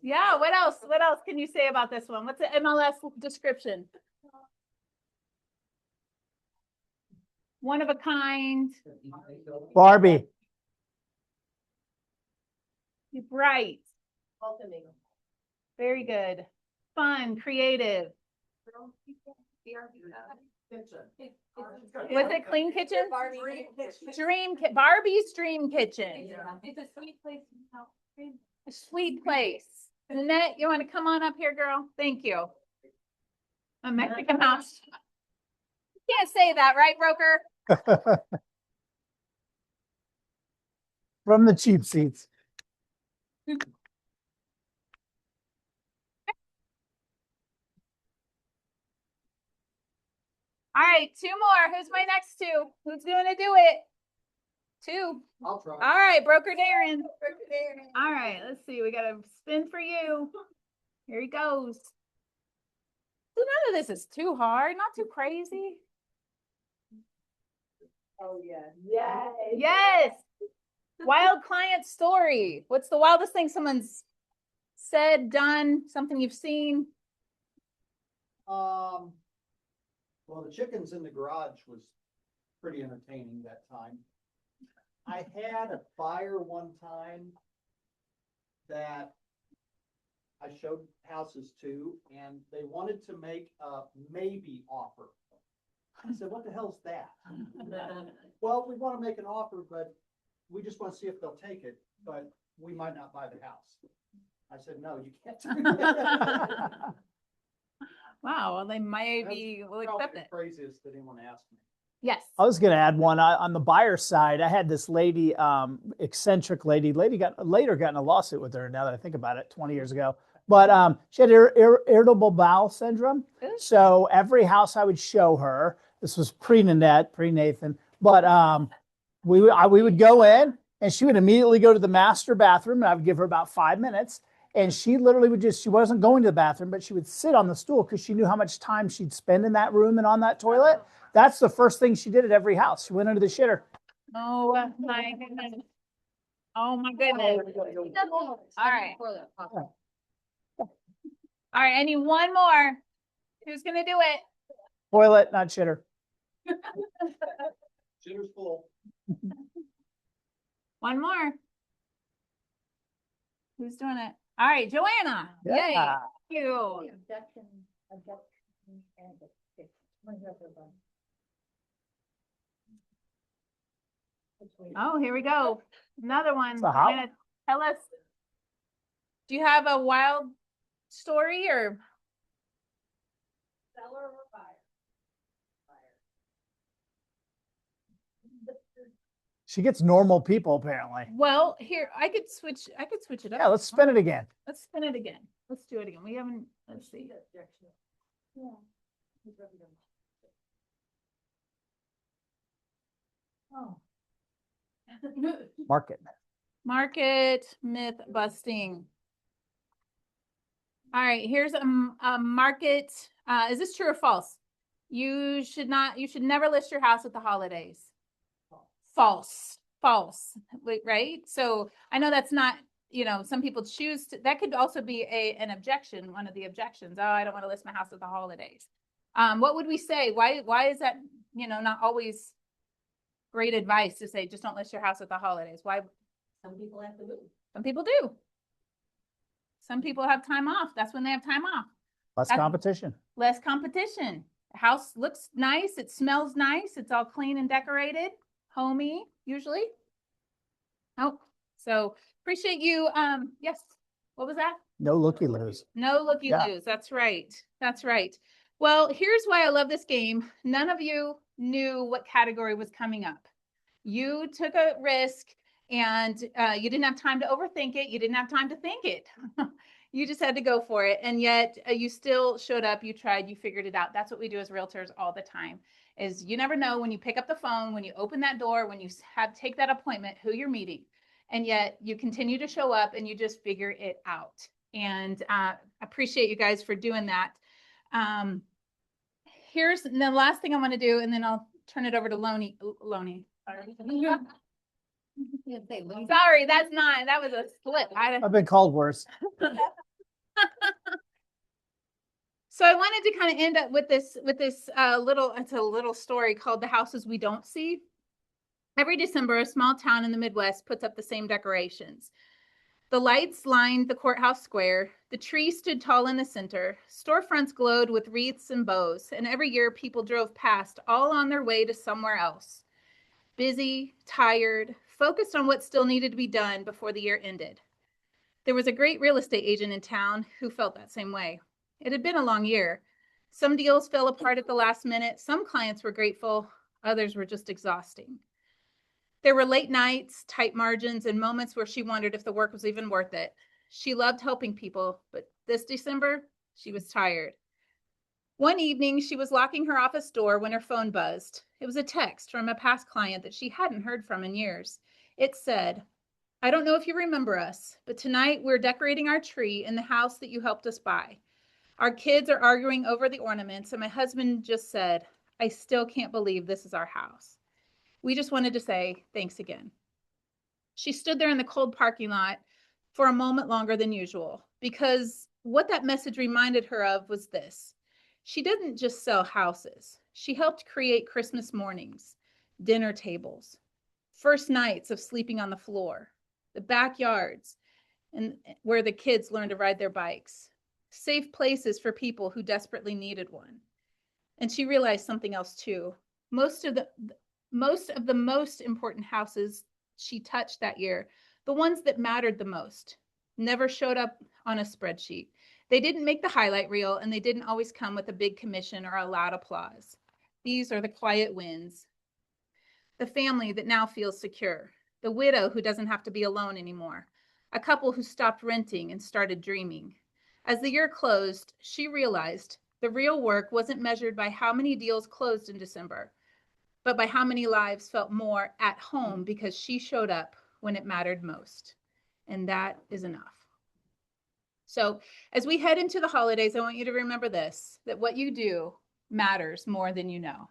Yeah, what else? What else can you say about this one? What's the MLS description? One of a kind.
Barbie.
You're bright.
Welcoming.
Very good. Fun, creative. Was it clean kitchen? Barbie's dream kitchen.
It's a sweet place.
A sweet place. Annette, you want to come on up here, girl? Thank you. A Mexican house. Can't say that, right, broker?
From the cheap seats.
All right, two more. Who's my next two? Who's gonna do it? Two.
I'll try.
All right, broker Darren. All right, let's see. We got a spin for you. Here he goes. So none of this is too hard, not too crazy.
Oh, yeah. Yes.
Yes. Wild client story. What's the wildest thing someone's said, done, something you've seen?
Well, the chickens in the garage was pretty entertaining that time. I had a buyer one time that I showed houses to, and they wanted to make a maybe offer. I said, what the hell's that? Well, we want to make an offer, but we just want to see if they'll take it, but we might not buy the house. I said, no, you can't. do that."
Wow, well, they maybe will
Probably
accept
the
it.
craziest that anyone asked me.
Yes.
I was going to add one on the buyer side. I had this lady, eccentric lady. Lady later got in a lawsuit with her. Now that I think about it, 20 years ago. But she had irritable bowel syndrome.
Ooh.
So every house I would show her, this was pre-Nanette, pre-Nathan, but we would go in and she would immediately go to the master bathroom and I would give her about 5 minutes. And she literally would she wasn't going to the bathroom, but she would sit on the stool because she knew how much time she'd spend in that room and on that toilet. That's the first thing she did at every house. She went under the shitter.
Oh my goodness. Oh my goodness. All right. All right. I need one more. Who's gonna do it?
Toilet, not shitter.
Shitter's full.
One more. Who's doing it? All right, Joanna. Yay.
Yeah.
Thank you. Oh, here we go. Another one.
So how-
Joanna, tell us. Do you have a wild story or?
Seller or buyer?
She gets normal people apparently.
Well, here, I could switch it up.
Yeah, let's spin it again.
Let's spin it again. Let's do it again. We haven't, let's see.
Oh.
Market.
Market myth busting. All right, here's a market. Is this true or false? You should never list your house at the holidays. False. Wait, right? So I know that's not, some people choose to, that could also be an objection, one of the objections. Oh, I don't want to list my house at the holidays. What would we say? Why is that, not always great advice to say, just don't list your house at the holidays? Why?
Some people have to move.
Some people do. Some people have time off. That's when they have time off.
Less
That's-
competition.
Less competition. The house looks nice. It smells nice. It's all clean and decorated. Homey, usually. Oh, so appreciate you. Yes. What was that?
No looky loos.
No looky
Yeah.
loos. That's right. That's right. Well, here's why I love this game. None of you knew what category was coming up. You took a risk and you didn't have time to overthink it. You didn't have time to think it. You just had to go for it. And yet you still showed up. You tried, you figured it out. That's what we do as realtors all the time. Is you never know when you pick up the phone, when you open that door, when you take that appointment, who you're meeting. And yet you continue to show up and you just figure it out. And appreciate you guys for doing that. Here's the last thing I want to do, and then I'll turn it over to Loney. Sorry, that was a slip.
I've been called worse.
So I wanted to kind of end up with this it's a little story called The Houses We Don't See. Every December, a small town in the Midwest puts up the same decorations. The lights lined the courthouse square. The tree stood tall in the center. Storefronts glowed with wreaths and bows, and every year people drove past, all on their way to somewhere else. Busy, tired, focused on what still needed to be done before the year ended. There was a great real estate agent in town who felt that same way. It had been a long year. Some deals fell apart at the last minute. Some clients were grateful. Others were just exhausting. There were late nights, tight margins, and moments where she wondered if the work was even worth it. She loved helping people, but this December, she was tired. One evening, she was locking her office door when her phone buzzed. It was a text from a past client that she hadn't heard from in years. It said, "I don't know if you remember us, but tonight we're decorating our tree in the house that you helped us buy. Our kids are arguing over the ornaments, and my husband just said, I still can't believe this is our house. We just wanted to say thanks again." She stood there in the cold parking lot for a moment longer than usual, because what that message reminded her of was this. She didn't just sell houses. She helped create Christmas mornings, dinner tables, first nights of sleeping on the floor, the backyards, and where the kids learned to ride their bikes, safe places for people who desperately needed one. And she realized something else too. Most of the most important houses she touched that year, the ones that mattered the most, never showed up on a spreadsheet. They didn't make the highlight reel, and they didn't always come with a big commission or a loud applause. These are the quiet wins. The family that now feels secure, the widow who doesn't have to be alone anymore, a couple who stopped renting and started dreaming. As the year closed, she realized the real work wasn't measured by how many deals closed in December, but by how many lives felt more at home because she showed up when it mattered most. And that is enough. So as we head into the holidays, I want you to remember this, that what you do matters more than you know.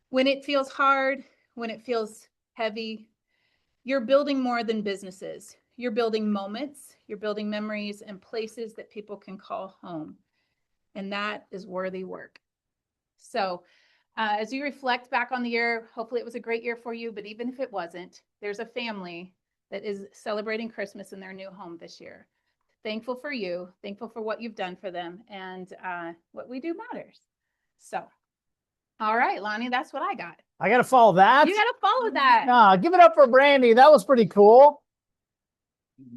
When it feels hard, when it feels heavy, you're building more than businesses. You're building moments, you're building memories and places that people can call home. And that is worthy work. So as you reflect back on the year, hopefully it was a great year for you, but even if it wasn't, there's a family that is celebrating Christmas in their new home this year. Thankful for you, thankful for what you've done for them, and what we do matters. So, all right, Lonnie, that's what I got.
I got to follow that.
You got to follow that.
No, give it up for Brandy. That was pretty cool.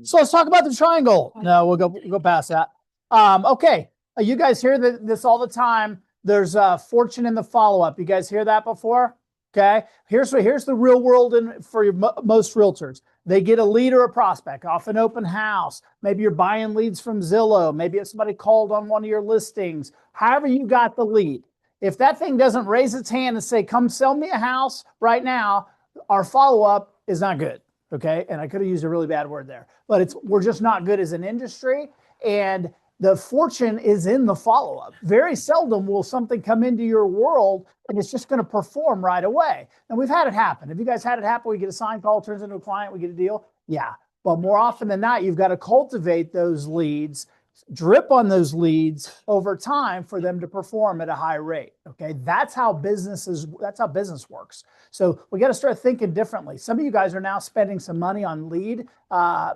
So let's talk about the triangle. No, we'll go past that. Okay, you guys hear this all the time. There's fortune in the follow-up. You guys hear that before? Okay, here's the real world for most realtors. They get a lead or a prospect off an open house. Maybe you're buying leads from Zillow. Maybe it's somebody called on one of your listings. However you got the lead. If that thing doesn't raise its hand and say, come sell me a house right now, our follow-up is not good. Okay, and I could have used a really bad word there, but we're just not good as an industry, and the fortune is in the follow-up. Very seldom will something come into your world and it's just going to perform right away. And we've had it happen. Have you guys had it happen? We get a sign call, turns into a client, we get a deal. Yeah, but more often than not, you've got to cultivate those leads, drip on those leads over time for them to perform at a high rate. Okay, that's how business works. So we got to start thinking differently. Some of you guys are now spending some money on lead.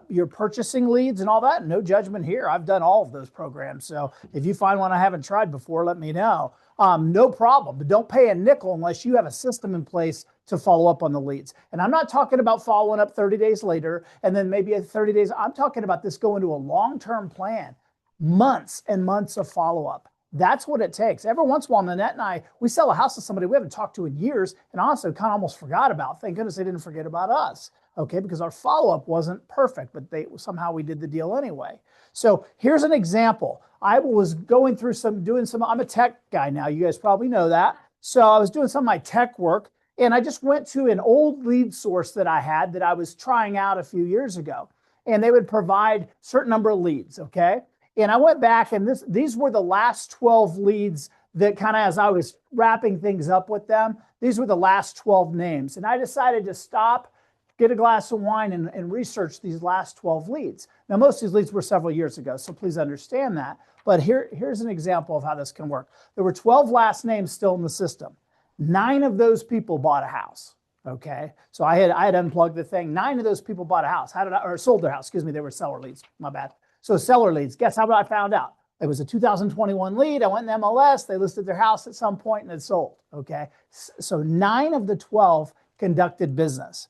You're purchasing leads and all that. No judgment here. I've done all of those programs. So if you find one I haven't tried before, let me know. No problem. But don't pay a nickel unless you have a system in place to follow up on the leads. And I'm not talking about following up 30 days later and then maybe at 30 days. I'm talking about this going to a long-term plan. Months and months of follow-up. That's what it takes. Every once in a while, Nanette and I, we sell a house to somebody we haven't talked to in years and honestly kind of almost forgot about. Thank goodness they didn't forget about us, okay? Because our follow-up wasn't perfect, but somehow we did the deal anyway. So here's an example. I was going through I'm a tech guy now. You guys probably know that. So I was doing some of my tech work and I just went to an old lead source that I had that I was trying out a few years ago. And they would provide a certain number of leads, okay? And I went back and these were the last 12 leads that kind of, as I was wrapping things up with them, these were the last 12 names. And I decided to stop, get a glass of wine and research these last 12 leads. Now, most of these leads were several years ago, so please understand that. But here's an example of how this can work. There were 12 last names still in the system. 9 of those people bought a house. Okay, so I had unplugged the thing. 9 of those people bought a house. Sold their house. Excuse me, they were seller leads. My bad. So seller leads, guess how I found out? It was a 2021 lead. I went in MLS. They listed their house at some point and it sold. Okay. So 9 of the 12 conducted business.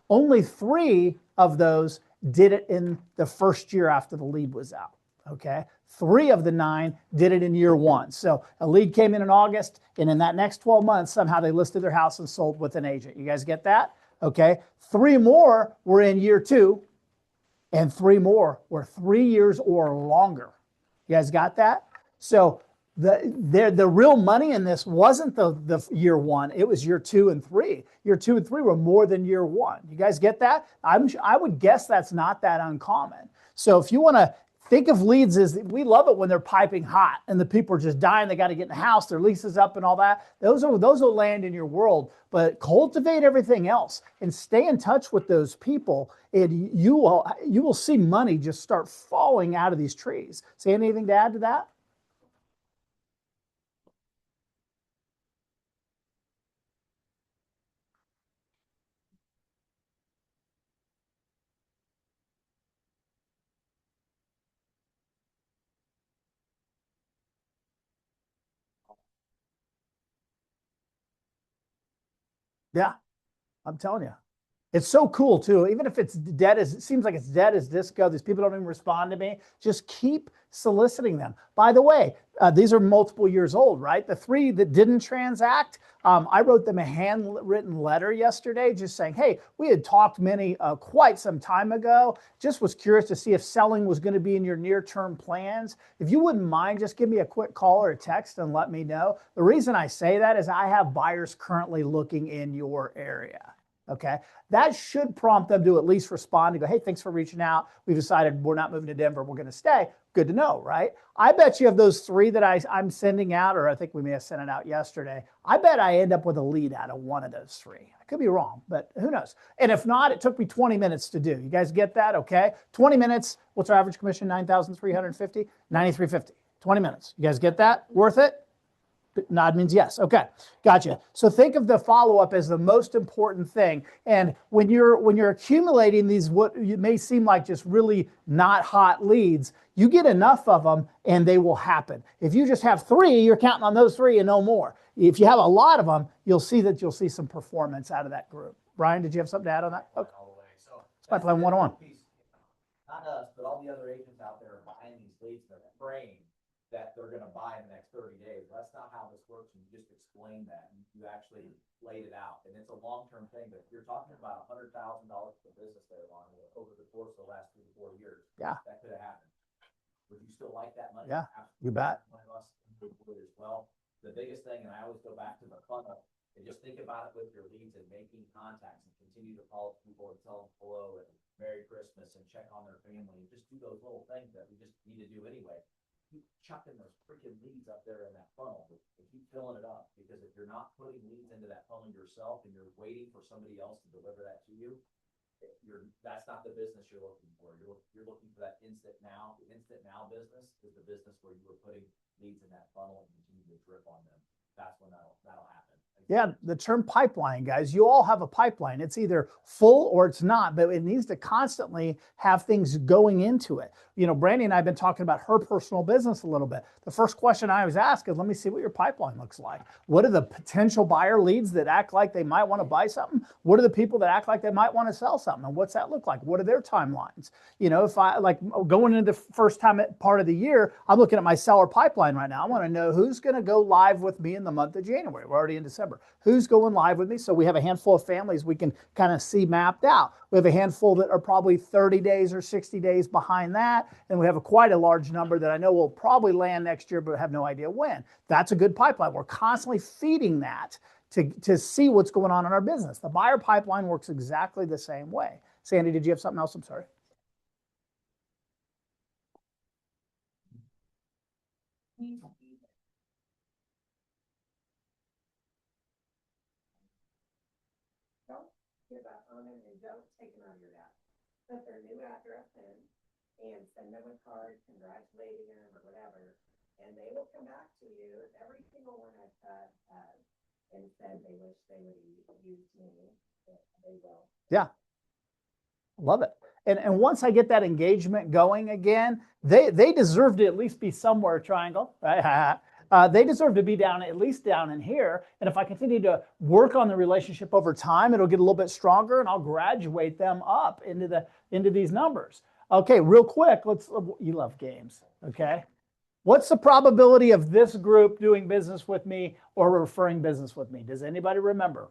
Only 3 of those did it in the first year after the lead was out. Okay. 3 of the 9 did it in year 1. So a lead came in August, and in that next 12 months, somehow they listed their house and sold with an agent. You guys get that? Okay. 3 more were in year 2, and 3 more were 3 years or longer. You guys got that? So the real money in this wasn't the year 1, it was year 2 and 3. Year 2 and 3 were more than year 1. You guys get that? I would guess that's not that uncommon. So if you want to think of leads as, we love it when they're piping hot and the people are just dying, they got to get in the house, their lease is up and all that. Those will land in your world, but cultivate everything else and stay in touch with those people, and you will see money just start falling out of these trees. Say anything to add to that? Yeah, I'm telling you. It's so cool too. Even if it's dead as, it seems like it's dead as disco, these people don't even respond to me. Just keep soliciting them. By the way, these are multiple years old, right? The 3 that didn't transact, I wrote them a handwritten letter yesterday just saying, hey, we had talked quite some time ago. Just was curious to see if selling was going to be in your near-term plans. If you wouldn't mind, just give me a quick call or a text and let me know. The reason I say that is I have buyers currently looking in your area. Okay, that should prompt them to at least respond and go, hey, thanks for reaching out. We've decided we're not moving to Denver. We're going to stay. Good to know, right? I bet you of those 3 that I'm sending out, or I think we may have sent it out yesterday, I bet I end up with a lead out of one of those 3. I could be wrong, but who knows? And if not, it took me 20 minutes to do. You guys get that? Okay. 20 minutes. What's our average commission? 9,350, 9,350, 20 minutes. You guys get that? Worth it? Nod means yes. Okay, gotcha. So think of the follow-up as the most important thing. And when you're accumulating these, what you may seem like just really not hot leads, you get enough of them and they will happen. If you just have 3, you're counting on those 3 and no more. If you have a lot of them, you'll see some performance out of that group. Brian, did you have something to add on that? Okay.
All the way. So
It's my plan 101.
Not us, but all the other agents out there are buying these leads. They're praying that they're gonna buy in the next 30 days. That's not how this works. And you just explain that. You actually laid it out. And it's a long-term thing, but you're talking about $100,000 for business there, Lonnie, over the course of the last 3 to 4 years.
Yeah.
That could have happened. Would you still like that money?
Yeah,
Absolutely.
you bet.
One of us would as well. The biggest thing, and I always go back to the funnel, and just think about it with your leads and making contacts and continue to call people and tell them hello and Merry Christmas and check on their family. And just do those little things that we just need to do anyway. Keep chucking those freaking leads up there in that funnel, and keep filling it up, because if you're not putting leads into that funnel yourself and you're waiting for somebody else to deliver that to you, that's not the business you're looking for. You're looking for that instant now. The instant now business is the business where you were putting leads in that funnel and continue to drip on them. That's when that'll happen.
Yeah, the term pipeline, guys, you all have a pipeline. It's either full or it's not, but it needs to constantly have things going into it. You know, Brandy and I have been talking about her personal business a little bit. The first question I always ask is, let me see what your pipeline looks like. What are the potential buyer leads that act like they might want to buy something? What are the people that act like they might want to sell something? And what's that look like? What are their timelines? You know, if I like going into the first time part of the year, I'm looking at my seller pipeline right now. I want to know who's going to go live with me in the month of January. We're already in December. Who's going live with me? So we have a handful of families we can kind of see mapped out. We have a handful that are probably 30 days or 60 days behind that. And we have quite a large number that I know will probably land next year, but have no idea when. That's a good pipeline. We're constantly feeding that to see what's going on in our business. The buyer pipeline works exactly the same way. Sandy, did you have something else? I'm sorry.
Don't give up on them and don't take them out of your app. Put their new address in and send them a card congratulating them or whatever. And they will come back to you. Every single one I've had and said they wish they would use me. They will.
Yeah. Love it. And once I get that engagement going again, they deserve to at least be somewhere, Triangle, right? they deserve to be down, at least down in here. And if I continue to work on the relationship over time, it'll get a little bit stronger and I'll graduate them up into these numbers. Okay, real quick, you love games, okay? What's the probability of this group doing business with me or referring business with me? Does anybody remember?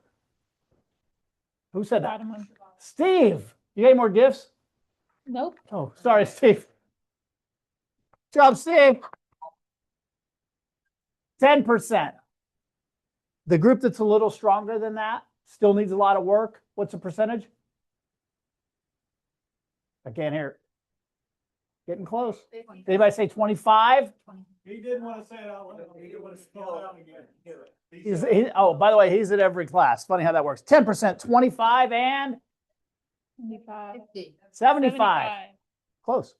Who said that?
Bottom one.
Steve, you got any more gifts?
Nope.
Oh, sorry, Steve. Good job, Steve. 10%. The group that's a little stronger than that still needs a lot of work. What's the percentage? I can't hear it. Getting close. Anybody say 25?
He didn't want to say it out loud. He didn't want to spell it out again.
Oh, by the way, he's at every class. Funny how that works. 10%, 25, and 75. Close.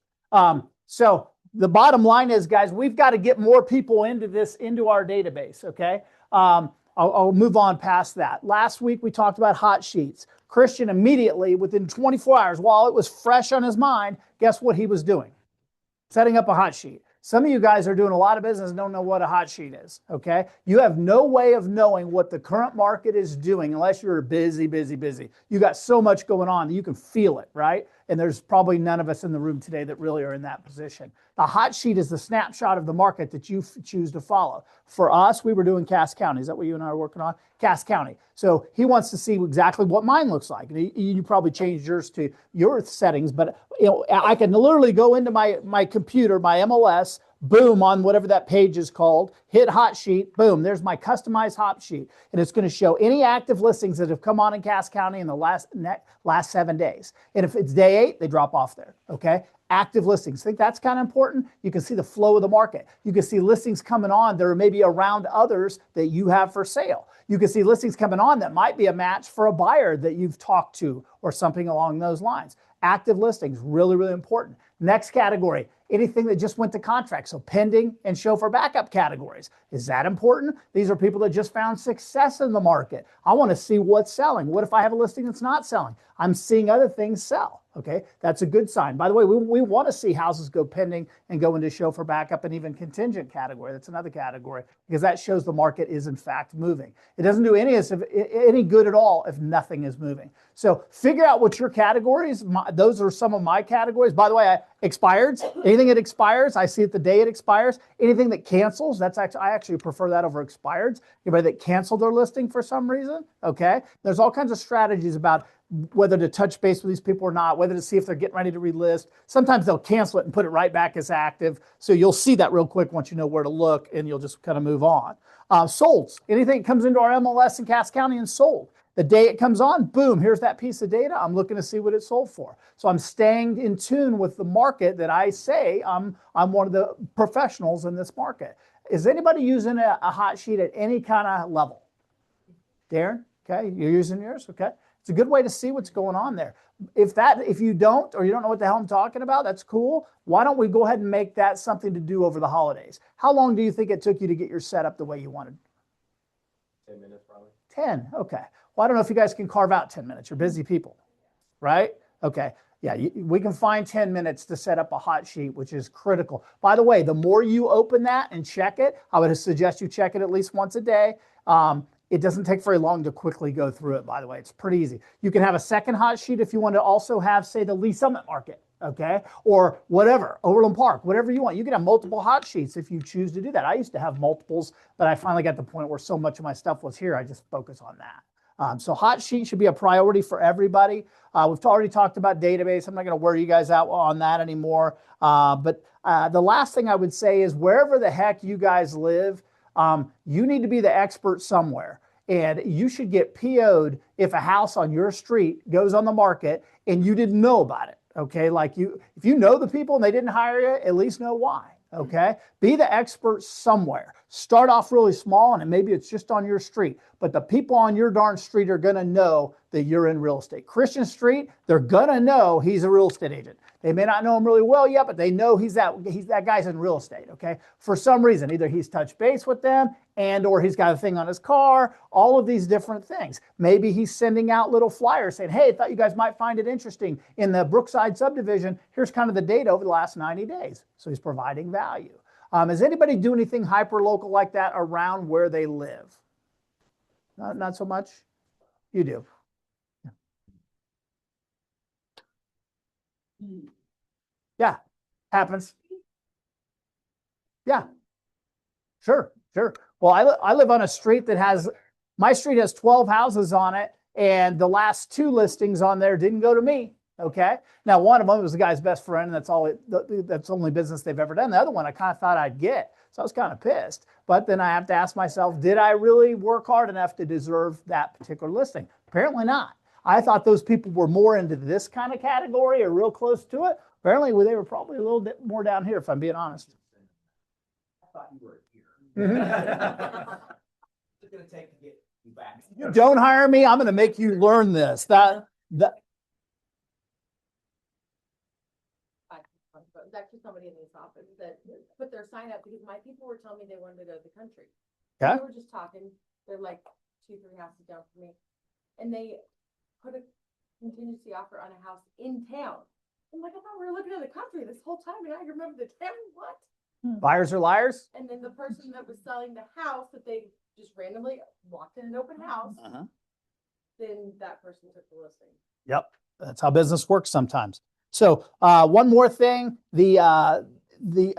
So the bottom line is, guys, we've got to get more people into our database, okay? I'll move on past that. Last week, we talked about hot sheets. Christian immediately, within 24 hours, while it was fresh on his mind, guess what he was doing? Setting up a hot sheet. Some of you guys are doing a lot of business and don't know what a hot sheet is, okay? You have no way of knowing what the current market is doing unless you're busy, busy, busy. You got so much going on that you can feel it, right? And there's probably none of us in the room today that really are in that position. The hot sheet is the snapshot of the market that you choose to follow. For us, we were doing Cass County. Is that what you and I are working on? Cass County. So he wants to see exactly what mine looks like. And you probably changed yours to your settings, but I can literally go into my computer, my MLS, boom, on whatever that page is called, hit hot sheet, boom, there's my customized hot sheet. And it's going to show any active listings that have come on in Cass County in the last 7 days. And if it's day 8, they drop off there, okay? Active listings. Think that's kind of important? You can see the flow of the market. You can see listings coming on that are maybe around others that you have for sale. You can see listings coming on that might be a match for a buyer that you've talked to or something along those lines. Active listings, really, really important. Next category, anything that just went to contract. So pending and show for backup categories. Is that important? These are people that just found success in the market. I want to see what's selling. What if I have a listing that's not selling? I'm seeing other things sell. Okay, that's a good sign. By the way, we want to see houses go pending and go into show for backup and even contingent category. That's another category because that shows the market is in fact moving. It doesn't do any good at all if nothing is moving. So figure out what your categories, those are some of my categories. By the way, expireds, anything that expires, I see it the day it expires. Anything that cancels, I actually prefer that over expireds. Anybody that canceled their listing for some reason, okay? There's all kinds of strategies about whether to touch base with these people or not, whether to see if they're getting ready to relist. Sometimes they'll cancel it and put it right back as active. So you'll see that real quick once you know where to look and you'll just kind of move on. Solds, anything that comes into our MLS in Cass County and sold. The day it comes on, boom, here's that piece of data. I'm looking to see what it sold for. So I'm staying in tune with the market that I say I'm one of the professionals in this market. Is anybody using a hot sheet at any kind of level? Darren, okay, you're using yours, okay. It's a good way to see what's going on there. If you don't, or you don't know what the hell I'm talking about, that's cool. Why don't we go ahead and make that something to do over the holidays? How long do you think it took you to get your setup the way you wanted?
10 minutes probably.
10, okay. Well, I don't know if you guys can carve out 10 minutes. You're busy people, right? Okay. Yeah, we can find 10 minutes to set up a hot sheet, which is critical. By the way, the more you open that and check it, I would suggest you check it at least once a day. It doesn't take very long to quickly go through it, by the way. It's pretty easy. You can have a second hot sheet if you want to also have, say, the Lee Summit market, okay? Or whatever, Overland Park, whatever you want. You can have multiple hot sheets if you choose to do that. I used to have multiples, but I finally got to the point where so much of my stuff was here, I just focus on that. So hot sheet should be a priority for everybody. We've already talked about database. I'm not going to wear you guys out on that anymore. But the last thing I would say is wherever the heck you guys live, you need to be the expert somewhere. And you should get PO'd if a house on your street goes on the market and you didn't know about it, okay? Like if you know the people and they didn't hire you, at least know why, okay? Be the expert somewhere. Start off really small and maybe it's just on your street, but the people on your darn street are gonna know that you're in real estate. Christian Street, they're gonna know he's a real estate agent. They may not know him really well yet, but they know he's that guy's in real estate, okay? For some reason, either he's touched base with them and or he's got a thing on his car, all of these different things. Maybe he's sending out little flyers saying, hey, I thought you guys might find it interesting. In the Brookside subdivision, here's kind of the data over the last 90 days. So he's providing value. Does anybody do anything hyper local like that around where they live? Not so much? You do. Yeah, happens. Yeah, sure. Well, I live on a street that has, my street has 12 houses on it, and the last 2 listings on there didn't go to me. Okay. Now, one of them was the guy's best friend, and that's the only business they've ever done. The other one I kind of thought I'd get. So I was kind of pissed. But then I have to ask myself, did I really work hard enough to deserve that particular listing? Apparently not. I thought those people were more into this kind of category or real close to it. Apparently, they were probably a little bit more down here, if I'm being honest.
I thought you were here.
Mhm.
It's gonna take to get you back.
You don't hire me, I'm going to make you learn this. That
It was actually somebody in this office that put their sign up because my people were telling me they wanted to go to the country.
Okay.
They were just talking, they're like 2-3 houses down from me. And they put a contingency offer on a house in town. I'm like, I thought we were looking at the country this whole time and I remember the town, what?
buyers are liars.
And then the person that was selling the house that they just randomly walked in an open house, then that person took the listing.
Yep, that's how business works sometimes. So one more thing, a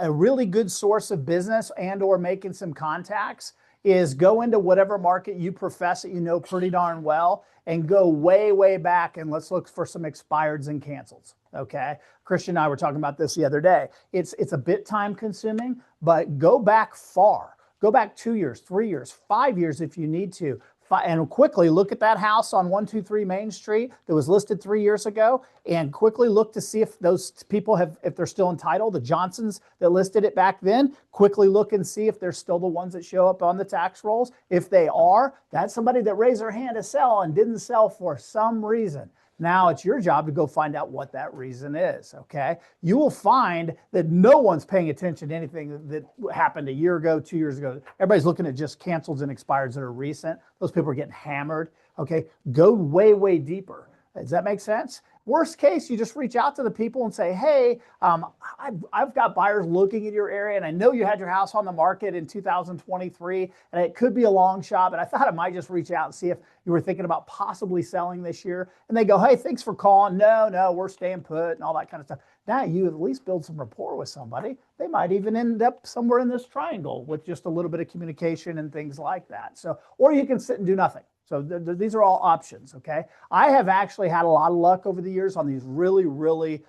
really good source of business and or making some contacts is go into whatever market you profess that you know pretty darn well and go way, way back and let's look for some expireds and cancels. Okay. Christian and I were talking about this the other day. It's a bit time consuming, but go back far. Go back 2 years, 3 years, 5 years if you need to. And quickly look at that house on 123 Main Street that was listed 3 years ago and quickly look to see if those people if they're still entitled. The Johnsons that listed it back then, quickly look and see if they're still the ones that show up on the tax rolls. If they are, that's somebody that raised their hand to sell and didn't sell for some reason. Now it's your job to go find out what that reason is, okay? You will find that no one's paying attention to anything that happened a year ago, 2 years ago. Everybody's looking at just cancels and expires that are recent. Those people are getting hammered, okay? Go way, way deeper. Does that make sense? Worst case, you just reach out to the people and say, hey, I've got buyers looking at your area and I know you had your house on the market in 2023 and it could be a long shot, but I thought I might just reach out and see if you were thinking about possibly selling this year. And they go, hey, thanks for calling. No, we're staying put and all that kind of stuff. Now you at least build some rapport with somebody. They might even end up somewhere in this triangle with just a little bit of communication and things like that. So, or you can sit and do nothing. So these are all options, okay? I have actually had a lot of luck over the years on these really, really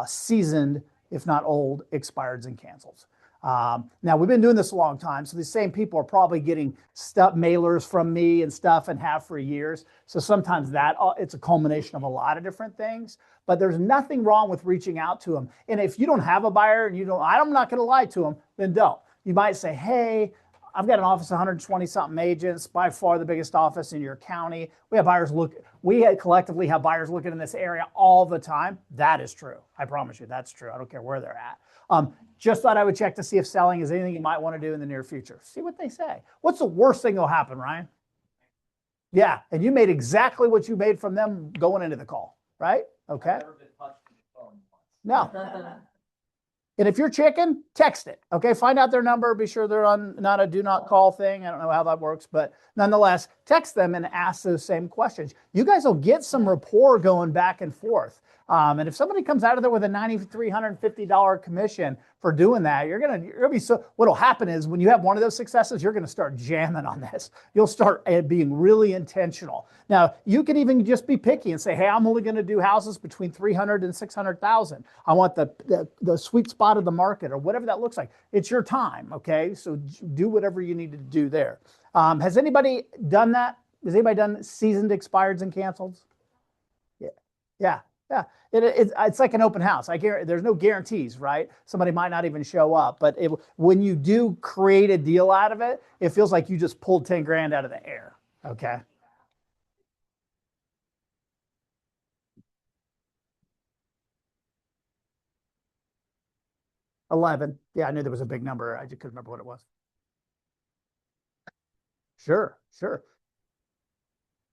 seasoned, if not old, expireds and cancels. Now, we've been doing this a long time, so these same people are probably getting mailers from me and stuff and have for years. So sometimes it's a culmination of a lot of different things, but there's nothing wrong with reaching out to them. And if you don't have a buyer and I'm not going to lie to them, then don't. You might say, hey, I've got an office of 120 something agents, by far the biggest office in your county. We collectively have buyers looking in this area all the time. That is true. I promise you that's true. I don't care where they're at. Just thought I would check to see if selling is anything you might want to do in the near future. See what they say. What's the worst thing that'll happen, Ryan? Yeah, and you made exactly what you made from them going into the call, right? Okay.
I've never been punched in the phone once.
No. And if you're chicken, text it. Okay, find out their number. Be sure they're on not a do not call thing. I don't know how that works, but nonetheless, text them and ask those same questions. You guys will get some rapport going back and forth. And if somebody comes out of there with a $9,350 commission for doing that, you're gonna be so. What'll happen is when you have one of those successes, you're gonna start jamming on this. You'll start being really intentional. Now you can even just be picky and say, hey, I'm only gonna do houses between 300 and 600,000. I want the sweet spot of the market or whatever that looks like. It's your time, okay? So do whatever you need to do there. Has anybody done that? Has anybody done seasoned expireds and canceled? Yeah. It's like an open house. There's no guarantees, right? Somebody might not even show up, but when you do create a deal out of it, it feels like you just pulled 10 grand out of the air. Okay. $11. Yeah, I knew there was a big number. I just couldn't remember what it was. Sure.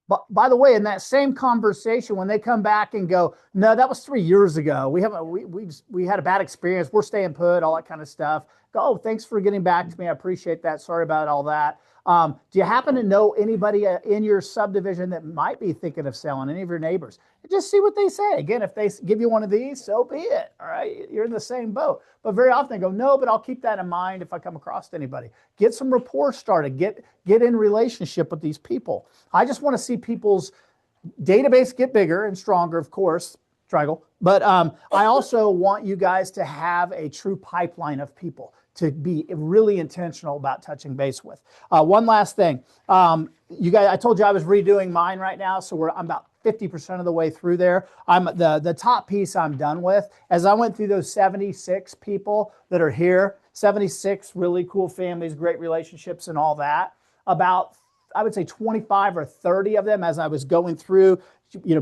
But by the way, in that same conversation, when they come back and go, no, that was 3 years ago. We had a bad experience. We're staying put, all that kind of stuff. Go, oh, thanks for getting back to me. I appreciate that. Sorry about all that. Do you happen to know anybody in your subdivision that might be thinking of selling, any of your neighbors? Just see what they say. Again, if they give you one of these, so be it. All right. You're in the same boat. But very often they go, no, but I'll keep that in mind if I come across anybody. Get some rapport started. Get in relationship with these people. I just want to see people's database get bigger and stronger, of course, Triangle. But I also want you guys to have a true pipeline of people to be really intentional about touching base with. One last thing. You guys, I told you I was redoing mine right now, so I'm about 50% of the way through there. I'm the top piece I'm done with. As I went through those 76 people that are here, 76 really cool families, great relationships and all that, about, I would say 25 or 30 of them, as I was going through,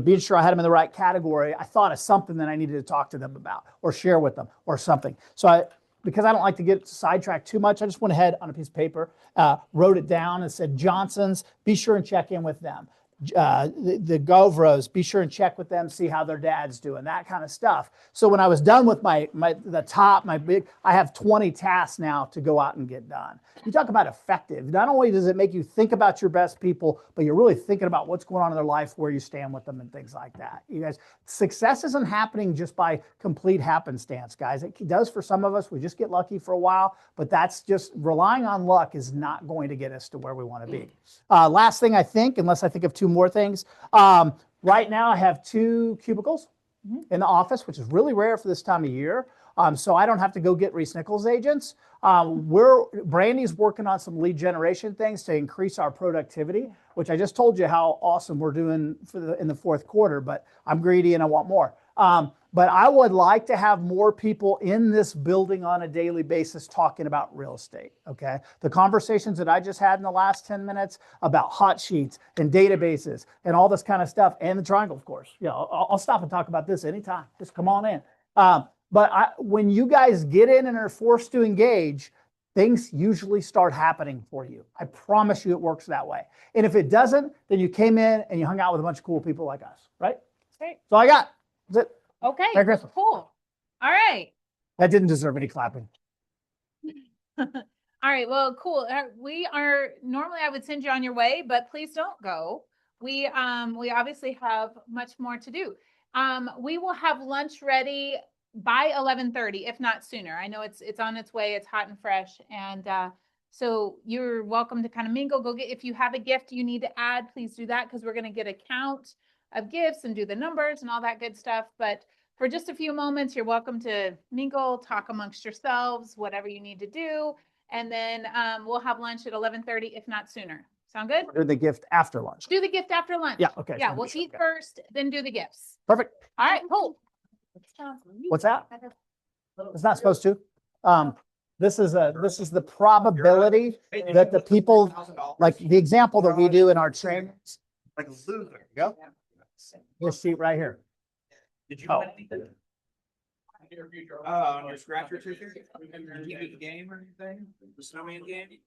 being sure I had them in the right category, I thought of something that I needed to talk to them about or share with them or something. So because I don't like to get sidetracked too much, I just went ahead on a piece of paper, wrote it down and said, Johnson's, be sure and check in with them. The Govros, be sure and check with them, see how their dad's doing, that kind of stuff. So when I was done with my big, I have 20 tasks now to go out and get done. You talk about effective. Not only does it make you think about your best people, but you're really thinking about what's going on in their life, where you stand with them and things like that. You guys, success isn't happening just by complete happenstance, guys. It does for some of us. We just get lucky for a while, but that's just relying on luck is not going to get us to where we want to be. Last thing I think, unless I think of two more things. Right now I have 2 cubicles in the office, which is really rare for this time of year. So I don't have to go get Reese Nichols agents. Brandy's working on some lead generation things to increase our productivity, which I just told you how awesome we're doing in the fourth quarter, but I'm greedy and I want more. But I would like to have more people in this building on a daily basis talking about real estate, okay? The conversations that I just had in the last 10 minutes about hot sheets and databases and all this kind of stuff, and the Triangle, of course. I'll stop and talk about this anytime. Just come on in. But when you guys get in and are forced to engage, things usually start happening for you. I promise you it works that way. And if it doesn't, then you came in and you hung out with a bunch of cool people like us, right?
Great.
So I got. That's it.
Okay,
Merry Christmas.
cool. All right.
That didn't deserve any clapping.
All right, well, cool. Normally I would send you on your way, but please don't go. We obviously have much more to do. We will have lunch ready by 11:30, if not sooner. I know it's on its way. It's hot and fresh. And so you're welcome to kind of mingle. Go get, if you have a gift you need to add, please do that, because we're going to get a count of gifts and do the numbers and all that good stuff. But for just a few moments, you're welcome to mingle, talk amongst yourselves, whatever you need to do. And then we'll have lunch at 11:30, if not sooner. Sound good?
Or the gift after lunch.
Do the gift after lunch.
Yeah, okay.
Yeah, we'll eat first, then do the gifts.
Perfect.
All right, cool.
What's that? It's not supposed to. This is the probability that the people, like the example that we do in our trainings.
Like a loser.
Go. This sheet right here.
Did you?
Oh.
On your scratcher ticket? Did you get the game or anything? The snowman game?